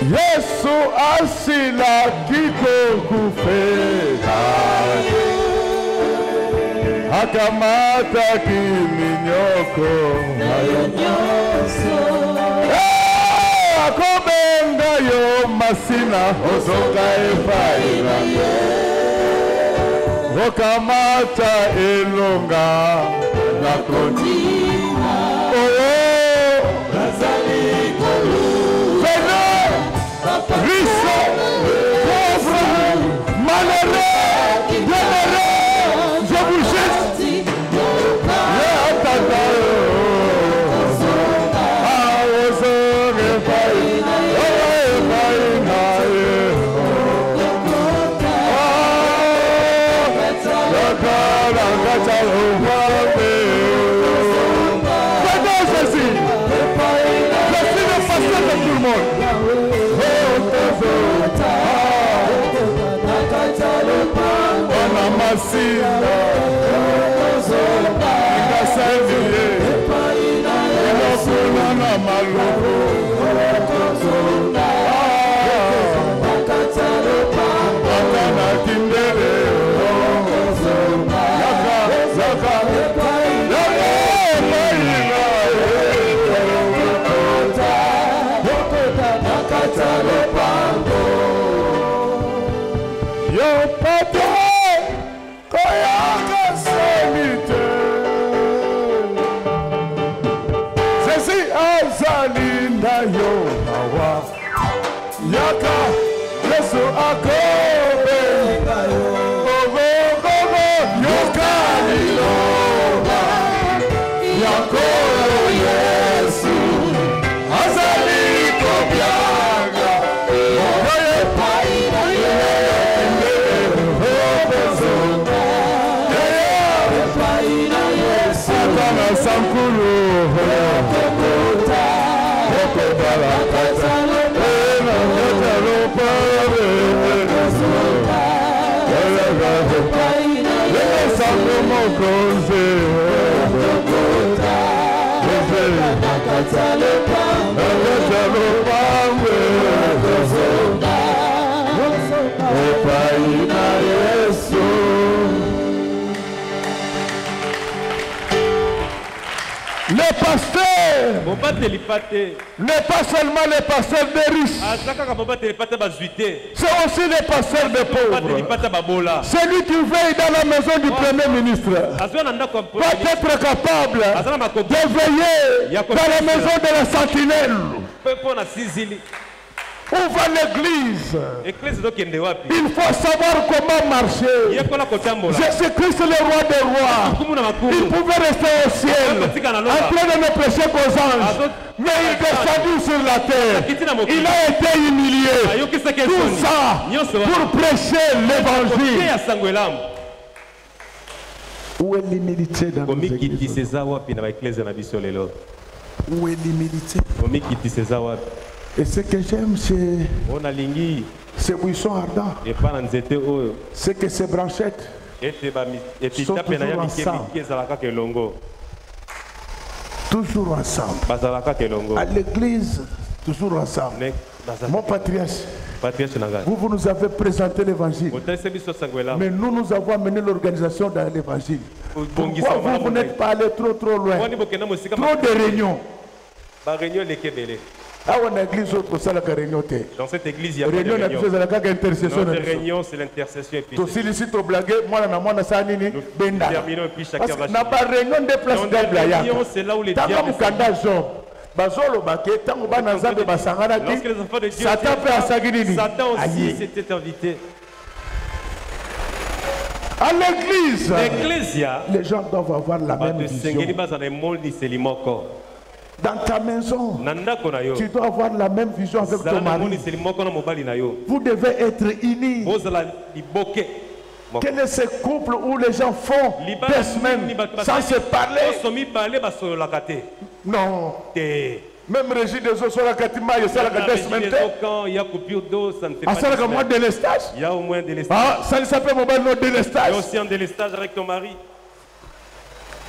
Yesu asila kikokufeka akamata kiminyoko akobenga yo masina ozonga epai na ye okamata elonga na kontina Nazali koluka riche, pauvre, malheureux, bienheureux, je vous jette. Les pasteurs n'est pas seulement les pasteurs des riches, c'est aussi les pasteurs des pauvres. Celui qui veille dans la maison du Premier ministre doit être capable de veiller dans la maison de la sentinelle. Où va l'église? Il faut savoir comment marcher. Jésus-Christ, le roi des rois, il pouvait rester au ciel en train de ne prêcher qu'aux anges, mais il est descendu sur la terre. Il a été humilié. Tout ça pour prêcher l'évangile. Où est l'humilité dans nos églises? Où est l'humilité? Et ce que j'aime, c'est ces buissons ardents, c'est que ces branchettes sont toujours ensemble. Toujours ensemble. À l'église, toujours ensemble. Mon patriarche, Vous nous avez présenté l'évangile. Mais nous avons amené l'organisation dans l'évangile. Pourquoi vous n'êtes pas allé trop loin? Trop de réunions. Dans cette église, il y a pas de réunion. Notre réunion, c'est l'intercession épistolaire. Nous terminons et puis chacun va chez lui. Dans les réunions, c'est là où les diables sont. Lorsque les enfants de Dieu Satan aussi s'était invité. À l'église, les gens doivent avoir la même vision. Dans ta maison, tu dois avoir la même vision avec ton mari. Vous devez être unis. Quel est ce couple où les gens font des semaines sans se parler? Non. Même Régis des eaux sur la Katima, il y a des semaines. Il y a coupure d'eau, ça ne fait pas de délestage. Il y a au moins un délestage. Ah, ça ne s'appelle pas un délestage. Il y a aussi un délestage avec ton mari.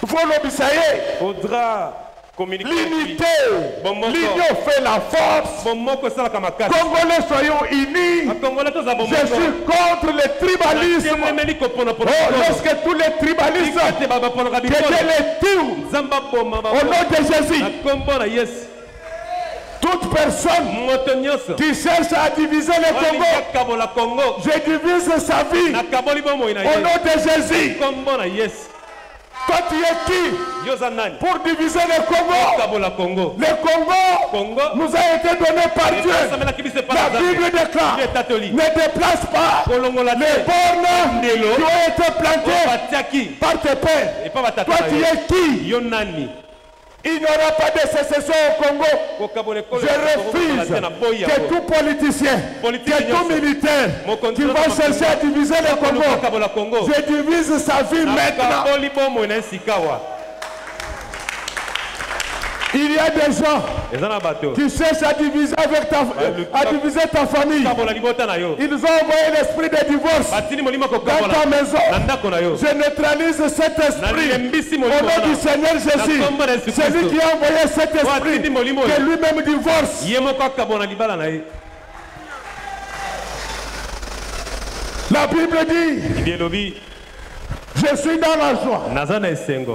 Il faut l'obéir. Faudra communiquer. L'unité. L'union fait la force. Congolais, soyons unis. Je suis contre le tribalisme. Lorsque tous les tribalistes que Dieu les tue au nom de Jésus. Toute personne qui cherche à diviser le Congo, je divise sa vie au nom de Jésus. Toi tu es qui pour diviser le Congo? Le Congo nous a été donné par Dieu. La Bible déclare: ne déplace pas les bornes qui ont été plantées par tes pères. Toi tu es qui? Il n'y aura pas de sécession au Congo. Je refuse que tout politicien, que tout militaire qui va chercher à diviser le Congo, je divise sa vie maintenant. Il y a des gens qui cherchent à diviser avec ta famille. Ils ont envoyé l'esprit de divorce dans ta maison. Je neutralise cet esprit au nom du Seigneur Jésus. C'est lui qui a envoyé cet esprit que lui-même divorce. La Bible dit: je suis dans la joie.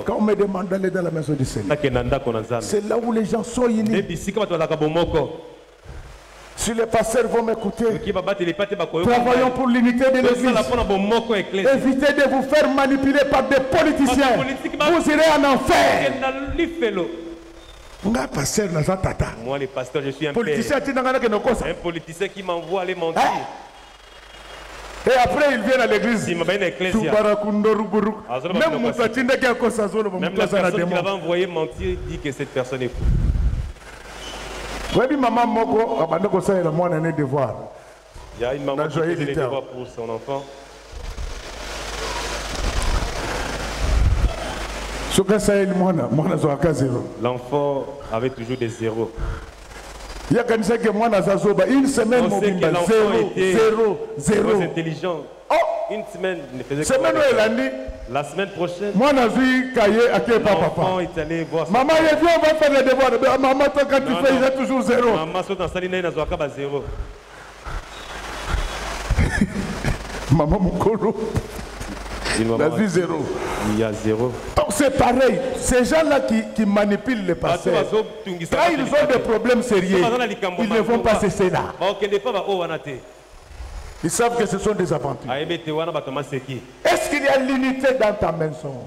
Quand on me demande d'aller dans la maison du Seigneur, c'est là où les gens sont unis. Si les pasteurs vont m'écouter, travaillons pour l'unité de l'Église. Évitez de vous faire manipuler par des politiciens. Vous irez en enfer. Moi, les pasteurs, je suis un père. Un politicien qui m'envoie aller mentir. Et après, ils viennent à l'église. Même la personne qui l'avait envoyé mentir dit que cette personne est fou. Il y a une maman qui faisait les devoirs pour son enfant. L'enfant avait toujours des zéros. Il y a une semaine, zéro. Intelligent. Une semaine, il ne faisait que la semaine prochaine, l'enfant est allé voir son maman, on va faire les devoirs. Maman, toi, quand tu fais, il y a toujours zéro. Maman, saute en saline, il n'a pas zéro. Maman, mon colo. La vie zéro. Il y a zéro. Donc c'est pareil. Ces gens-là qui manipulent les pasteurs, quand ils ont des problèmes sérieux, ils ne vont pas cesser là. Ils savent que ce sont des aventures. Est-ce qu'il y a l'unité dans ta maison?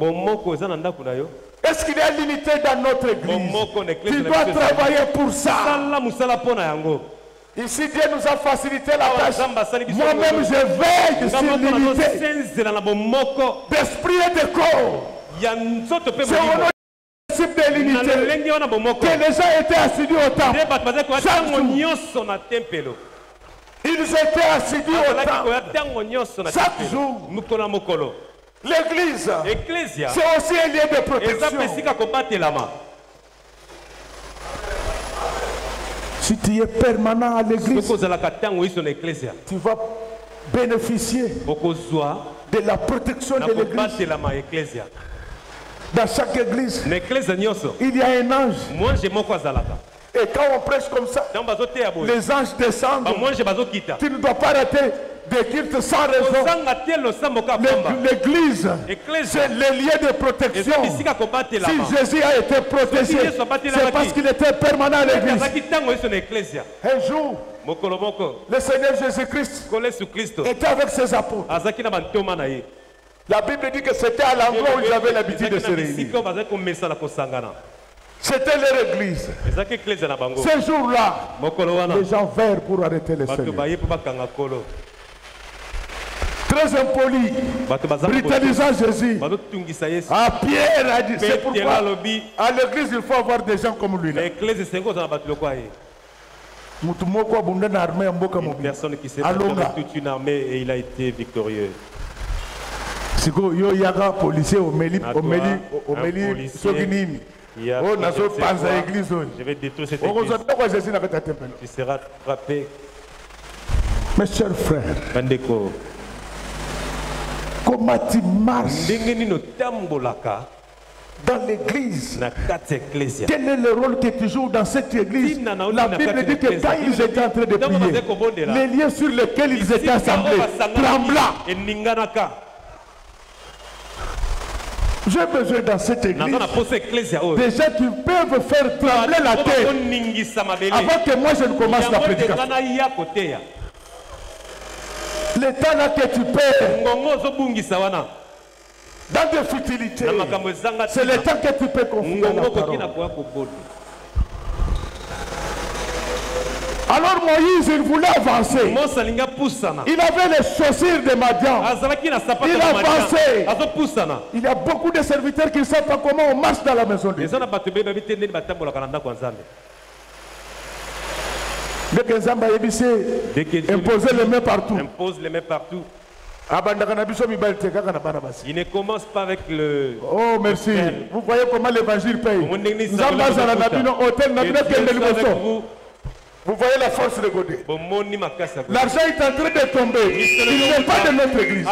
Est-ce qu'il y a l'unité dans notre église? Tu dois travailler pour ça. Ici, Dieu nous a facilité la tâche. Moi-même, je veille sur l'unité d'esprit et de corps. C'est au nom du principe de l'unité que les gens étaient assidus au temple. Ils étaient assidus au temple chaque jour. L'église, c'est aussi un lieu de protection. Si tu es permanent à l'église, tu vas bénéficier de la protection de l'église. Dans chaque église, il y a un ange Et quand on prêche comme ça, les anges descendent. Tu ne dois pas rater des cultes sans raison. L'église, c'est le lieu de protection. Si Jésus a été protégé, c'est parce qu'il était permanent à l'église. Un jour, le Seigneur Jésus-Christ était avec ses apôtres. La Bible dit que c'était à l'endroit où ils avaient l'habitude de se réunir. C'était leur église. Ce jour-là, les gens vinrent pour arrêter le Seigneur. Très impoli, britannisant Jésus. Ah, Pierre a dit, c'est pourquoi à l'église il faut avoir des gens comme lui. Une personne qui s'est battu avec toute une armée et il a été victorieux. Je vais détruire cette église. Tu seras frappé. Mes chers frères, comment tu marches dans l'église? Quel est le rôle que tu joues dans cette église? La Bible dit que quand ils étaient en train de prier, les lieux sur lesquels ils étaient assemblés tremblaient. J'ai besoin dans cette église des gens qui peuvent faire trembler la terre avant que moi je ne commence la prédication. Le temps là que tu perds dans des futilités, c'est le temps que tu peux confier à la parole. Alors Moïse, il voulait avancer. Il avait les chaussures de Madian. Il avançait. Il y a beaucoup de serviteurs qui ne savent pas comment on marche dans la maison de Dieu. Dès que Zamba imposer les mains partout. Impose les mains partout. Il ne commence pas avec le... Oh, merci. Vous voyez comment l'évangile paye. Vous voyez la force de Godé. L'argent est en train de tomber. Il n'est pas de notre église.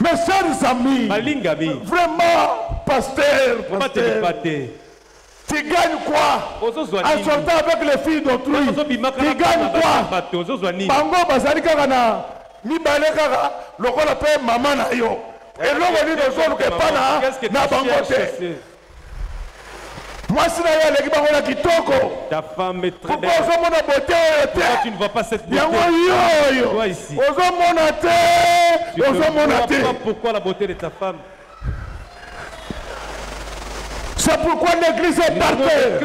Mes chers amis, vraiment, pasteur, tu gagnes quoi en sortant avec les filles d'autrui? Tu gagnes quoi? Bango bazali kaka na mibale kaka lokola pe mama na yo. Eloko ni dozolu ke pana na bango te. Moi si na yo leki bango na kitoko. Ta femme est très belle. Pourquoi tu ne vois pas cette beauté? Toi ici. Pourquoi la beauté de ta femme? C'est pourquoi l'église est par terre.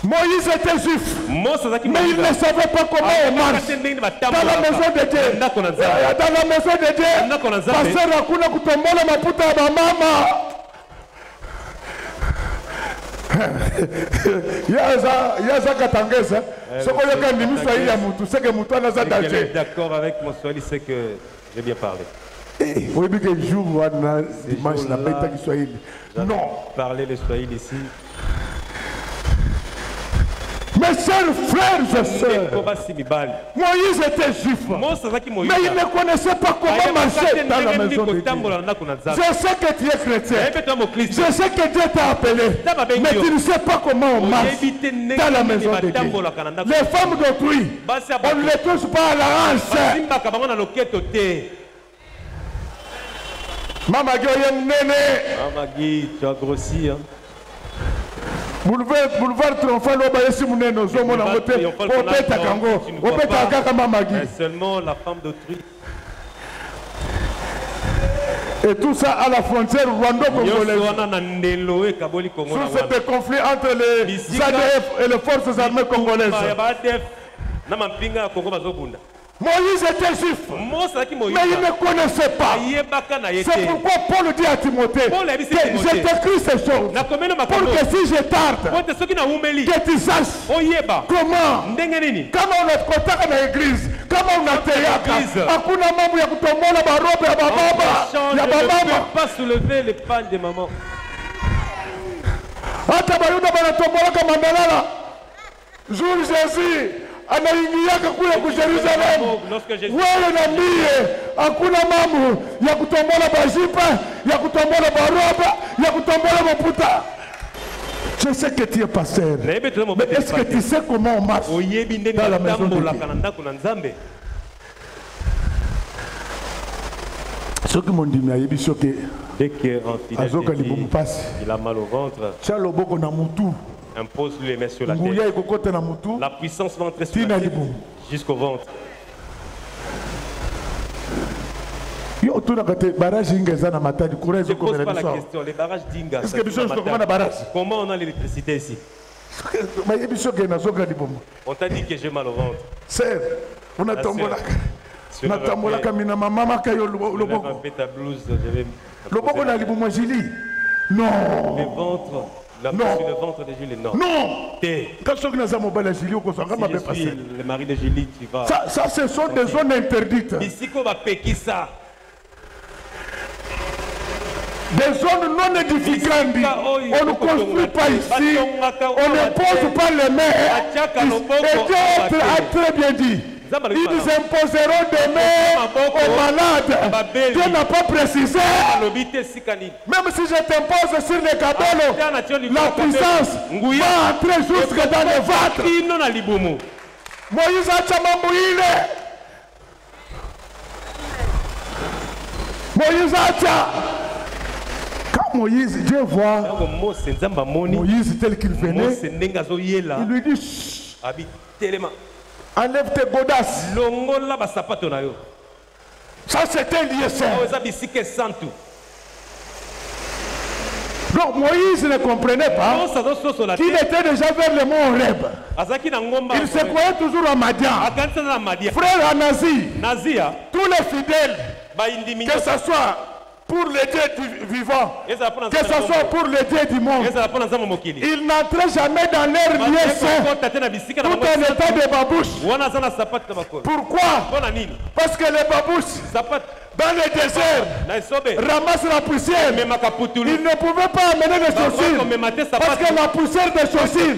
Moïse était juif, mais il ne savait pas comment on marche dans la maison de Dieu. Dans la maison de Dieu, pasteur hakuna kutombola maputa ya mama. Yaza katangeza. Soko yoka ndimi Swahili ya mutu, c'est que mutu anaza danger. D'accord avec mon Swahili, c'est que j'ai bien parlé. Oui, mais quel jour on a dimanche la bête qui soit non. Parler le Swahili ici. Mes chers frères et sœurs, Moïse était juif, mais il ne connaissait pas comment marcher dans la maison de Dieu. Je sais que tu es chrétien, je sais que Dieu t'a appelé, mais tu ne sais pas comment on marche dans la maison de Dieu. Les femmes d'autrui, on ne les touche pas à la hanche. Mama Guy, tu as grossi, hein? Boulevard Triomphal, seulement la femme d'autrui. Et tout ça à la frontière rwando-congolaise. Sur ce conflit entre les ADF et les forces armées congolaises. Moïse était juif, mais il ne connaissait pas. C'est pourquoi Paul dit à Timothée que je t'écris ces choses pour que si je tarde, que tu saches comment on a contact dans l'église, comment on a théâtre. Hakuna mambo ya kutombola barobe ya bababa ya bababa. Pas soulever les pannes de maman. Hata bayuda banatombola kama mbelala. Jour Jésus anaingiaka kule ku Jerusalem wewe na mie hakuna mambo ya kutombola bajipa ya kutombola baroba ya kutombola maputa. Je sais que tu es pasteur, mais est-ce que tu sais comment on marche dans la maison de Dieu? Ce qui m'ont dit, dès qu'il a mal au ventre, impose-lui les mains sur la tête. La puissance va entrer sur la tête jusqu'au ventre. Je ne pose pas la question, les barrages d'Inga, comment on a l'électricité ici? On t'a dit que j'ai mal au ventre. Sœur, on a tombé là. On a tombé là comme une maman qui a eu le bon. Ta blouse, le bon a libre Julie. Non. Le ventre. La blouse sur le ventre de Julie, non. Non. Quand je suis le mari de Julie, tu vas. Ça, ce sont des zones interdites. Ici, qu'on va péquer ça. Des zones non édificantes. On ne construit pas ici. On ne pose pas les mains. Et Dieu a très bien dit. Ils imposeront des mains aux malades. Dieu n'a pas précisé. Même si je t'impose sur les cadeaux, la puissance va entrer jusque dans les ventres. Moïse a chamamouille. Moïse a Moïse, Dieu voit Moïse tel qu'il venait, il lui dit enlève tes godasses. Ça c'était lié saint. Donc Moïse ne comprenait pas qu'il était déjà vers le mont Horeb. Il se croyait toujours à Madian. Frère Anazi, tous les fidèles, que ce soit pour les dieux vivants, que ce soit pour les dieux du monde, ils n'entraient jamais dans leur lieu saint, tout en état de babouche. Pourquoi? Parce que les babouches, dans le désert, ramassent la poussière. Ils ne pouvaient pas amener les chaussures, parce que la poussière des chaussures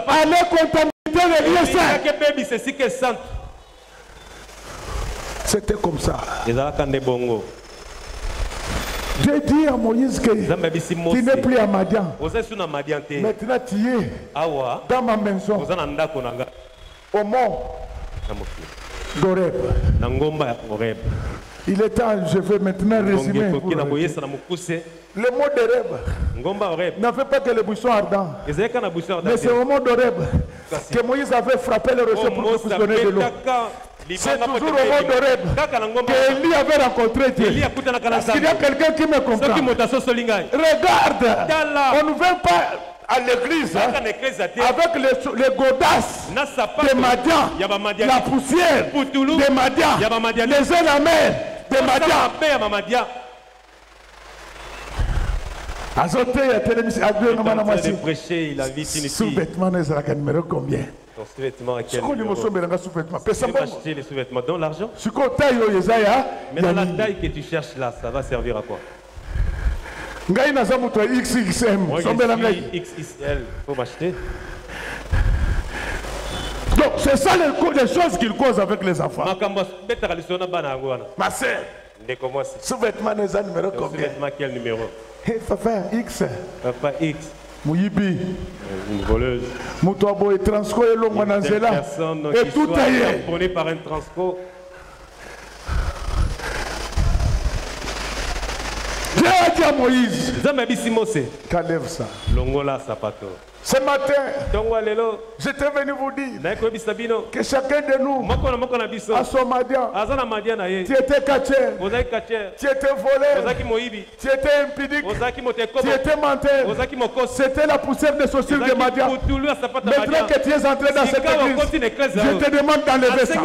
allait contaminer les lieux saints. C'était comme ça. J'ai dit à Moïse que tu n'es plus à Madian. Maintenant tu es dans ma maison, au mont d'Horeb. Il est temps, je vais maintenant résumer. Le mont d'Horeb n'avait pas que les buissons ardents, mais c'est au mont d'Horeb que Moïse avait frappé le rocher pour se donner de l'eau. C'est toujours au mont d'Horeb qu'Élie avait rencontré Dieu. Est-ce qu'il y a quelqu'un qui me comprend? Regarde, on ne vient pas à l'église avec les godasses de Madian, la poussière de Madian, les ailes amères de Madian. De prêcher, il a vite une sous-vêtements numéro combien? Ton sous-vêtement à quel numéro? Tu peux acheter les sous-vêtements dans l'argent? Mais dans la taille que tu cherches là, ça va servir à quoi? Moi je suis XXL, faut m'acheter. Donc c'est ça les choses qu'il cause avec les enfants. Ma soeur, sous-vêtement numéro combien? Sous-vêtement quel numéro? Papa X. Papa X. Mouyibi. Une voleuse. Moutouabo et transco et l'homme manazela. Et tout ailleurs. Tamponné par un transco. Dieu a dit à Moïse. Qu'enlève ça. Longola sapato. Ce matin, j'étais venu vous dire que chacun de nous a son Madian. Tu étais caché, tu étais volé, tu étais impudique, tu étais menteur. C'était la poussière des chaussures de Madian. Maintenant que tu es entré dans cette église, je te demande d'enlever ça.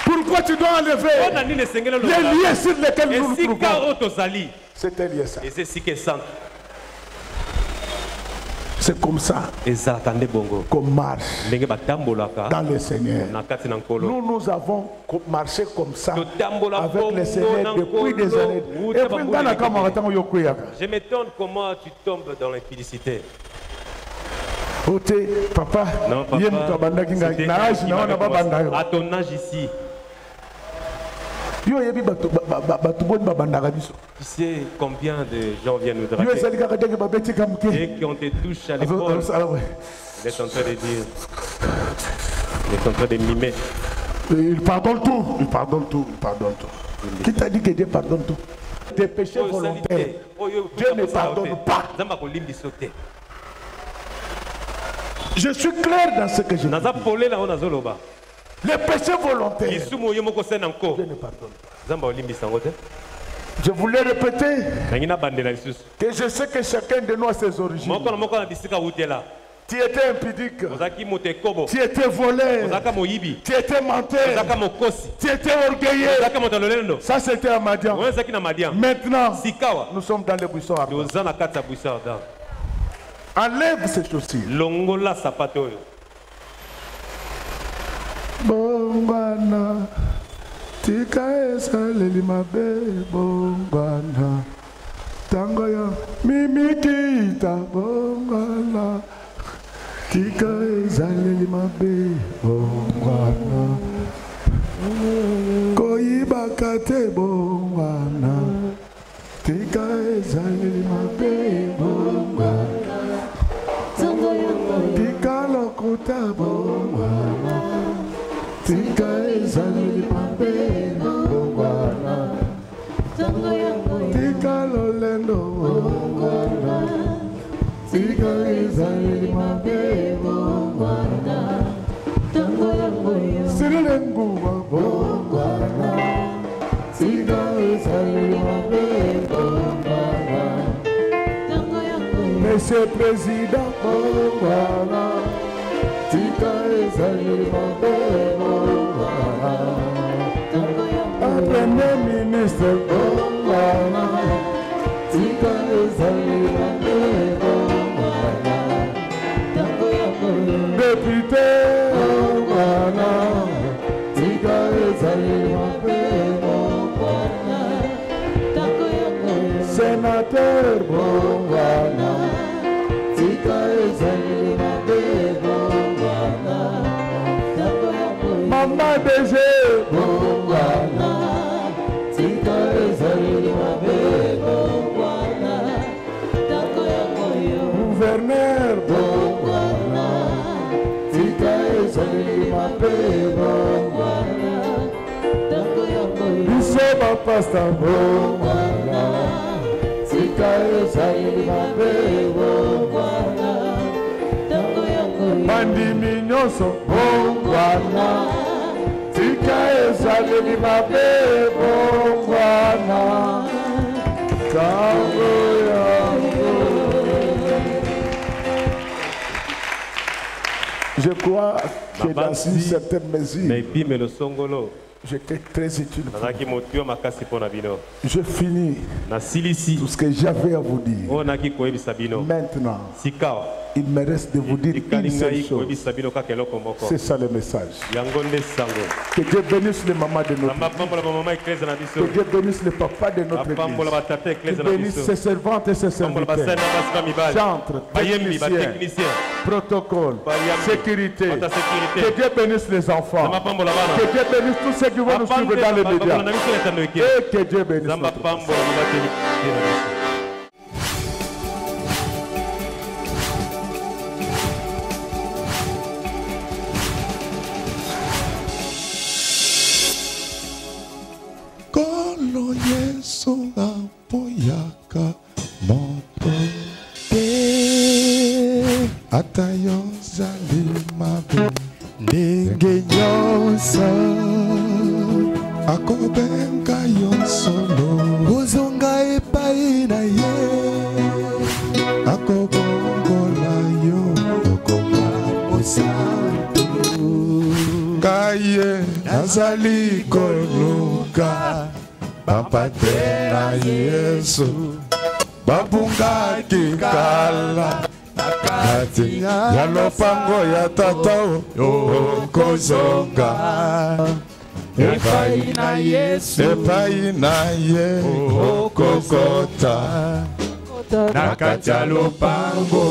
Pourquoi tu dois enlever les liens sur lesquels nous nous trouvons? C'est un lieu saint. C'est comme ça qu'on marche dans le Seigneur. Nous avons marché comme ça avec le Seigneur depuis des années. Je m'étonne comment tu tombes dans l'impudicité. Papa, non, papa, à ton âge ici. Tu sais combien de gens viennent nous draguer et qui ont te touché à l'épaule. Il est en train de dire, il est en train de mimer. Il pardonne tout, il pardonne tout, il pardonne tout. Qui t'a dit que Dieu pardonne tout? Tes péchés volontaires, Dieu ne pardonne pas. Je suis clair dans ce que je dis. Les péchés volontaires, Dieu ne pardonne pas. Je voulais répéter que je sais que chacun de nous a ses origines. Tu étais impudique, tu étais voleur, tu étais menteur, tu étais orgueilleux. Ça c'était à Madian. Maintenant, nous sommes dans les buissons ardents. Enlève ces chaussures. Bongwana, tika esaleli mabe bongwana, tango ya mimikita bongwana, tika esaleli mabe bongwana, koyiba kate bongwana, tika esaleli mabe bongwana, tika lokuta bongwana. Tika ezali mabe bongwana, tika lolendo bongwana, tika ezali mabe bongwana, sirilenguwa bongwana, tika ezali mabe bongwana, Monsieur Président bongwana, tika ezali mabe bongwana, Premier ministre bongwana, tika ezali mabe bongwana, député bongwana, tika ezali mabe bongwana, sénateur bongwana, tika ezali mabe bongwana, Mama DG bongwana, tika ezali mabe bongwana, gouverneur bongwana, tika ezali mabe bongwana, biso bapasta bongwana, tika ezali mabe bongwana, bandimi nyonso bongwana, tika ezali mabe bongwana, tango yango. Je crois que dans une certaine mesure, j'étais très utile. Je finis tout ce que j'avais à vous dire. Maintenant, il me reste de vous dire une seule chose. C'est ça le message. Que Dieu bénisse les mamans de notre église. Que Dieu bénisse les papas de notre église. Que Dieu bénisse ses servantes et ses serviteurs. Chantres, techniciens, protocole, sécurité. Que Dieu bénisse les enfants. Que Dieu bénisse tous ceux qui vont nous suivre dans les médias. Et que Dieu bénisse notre église. Kolo Yesu apoyaka moto te atayo zali mabe ndenge nyonso akobenga yo solo ozonga epai na ye akobongola yo okoma mosantu kaye nazali koluka bapate na Yesu babungaki kala nakati ya lopango ya tata okozonga epai na Yesu epai na ye okokota nakati ya lopango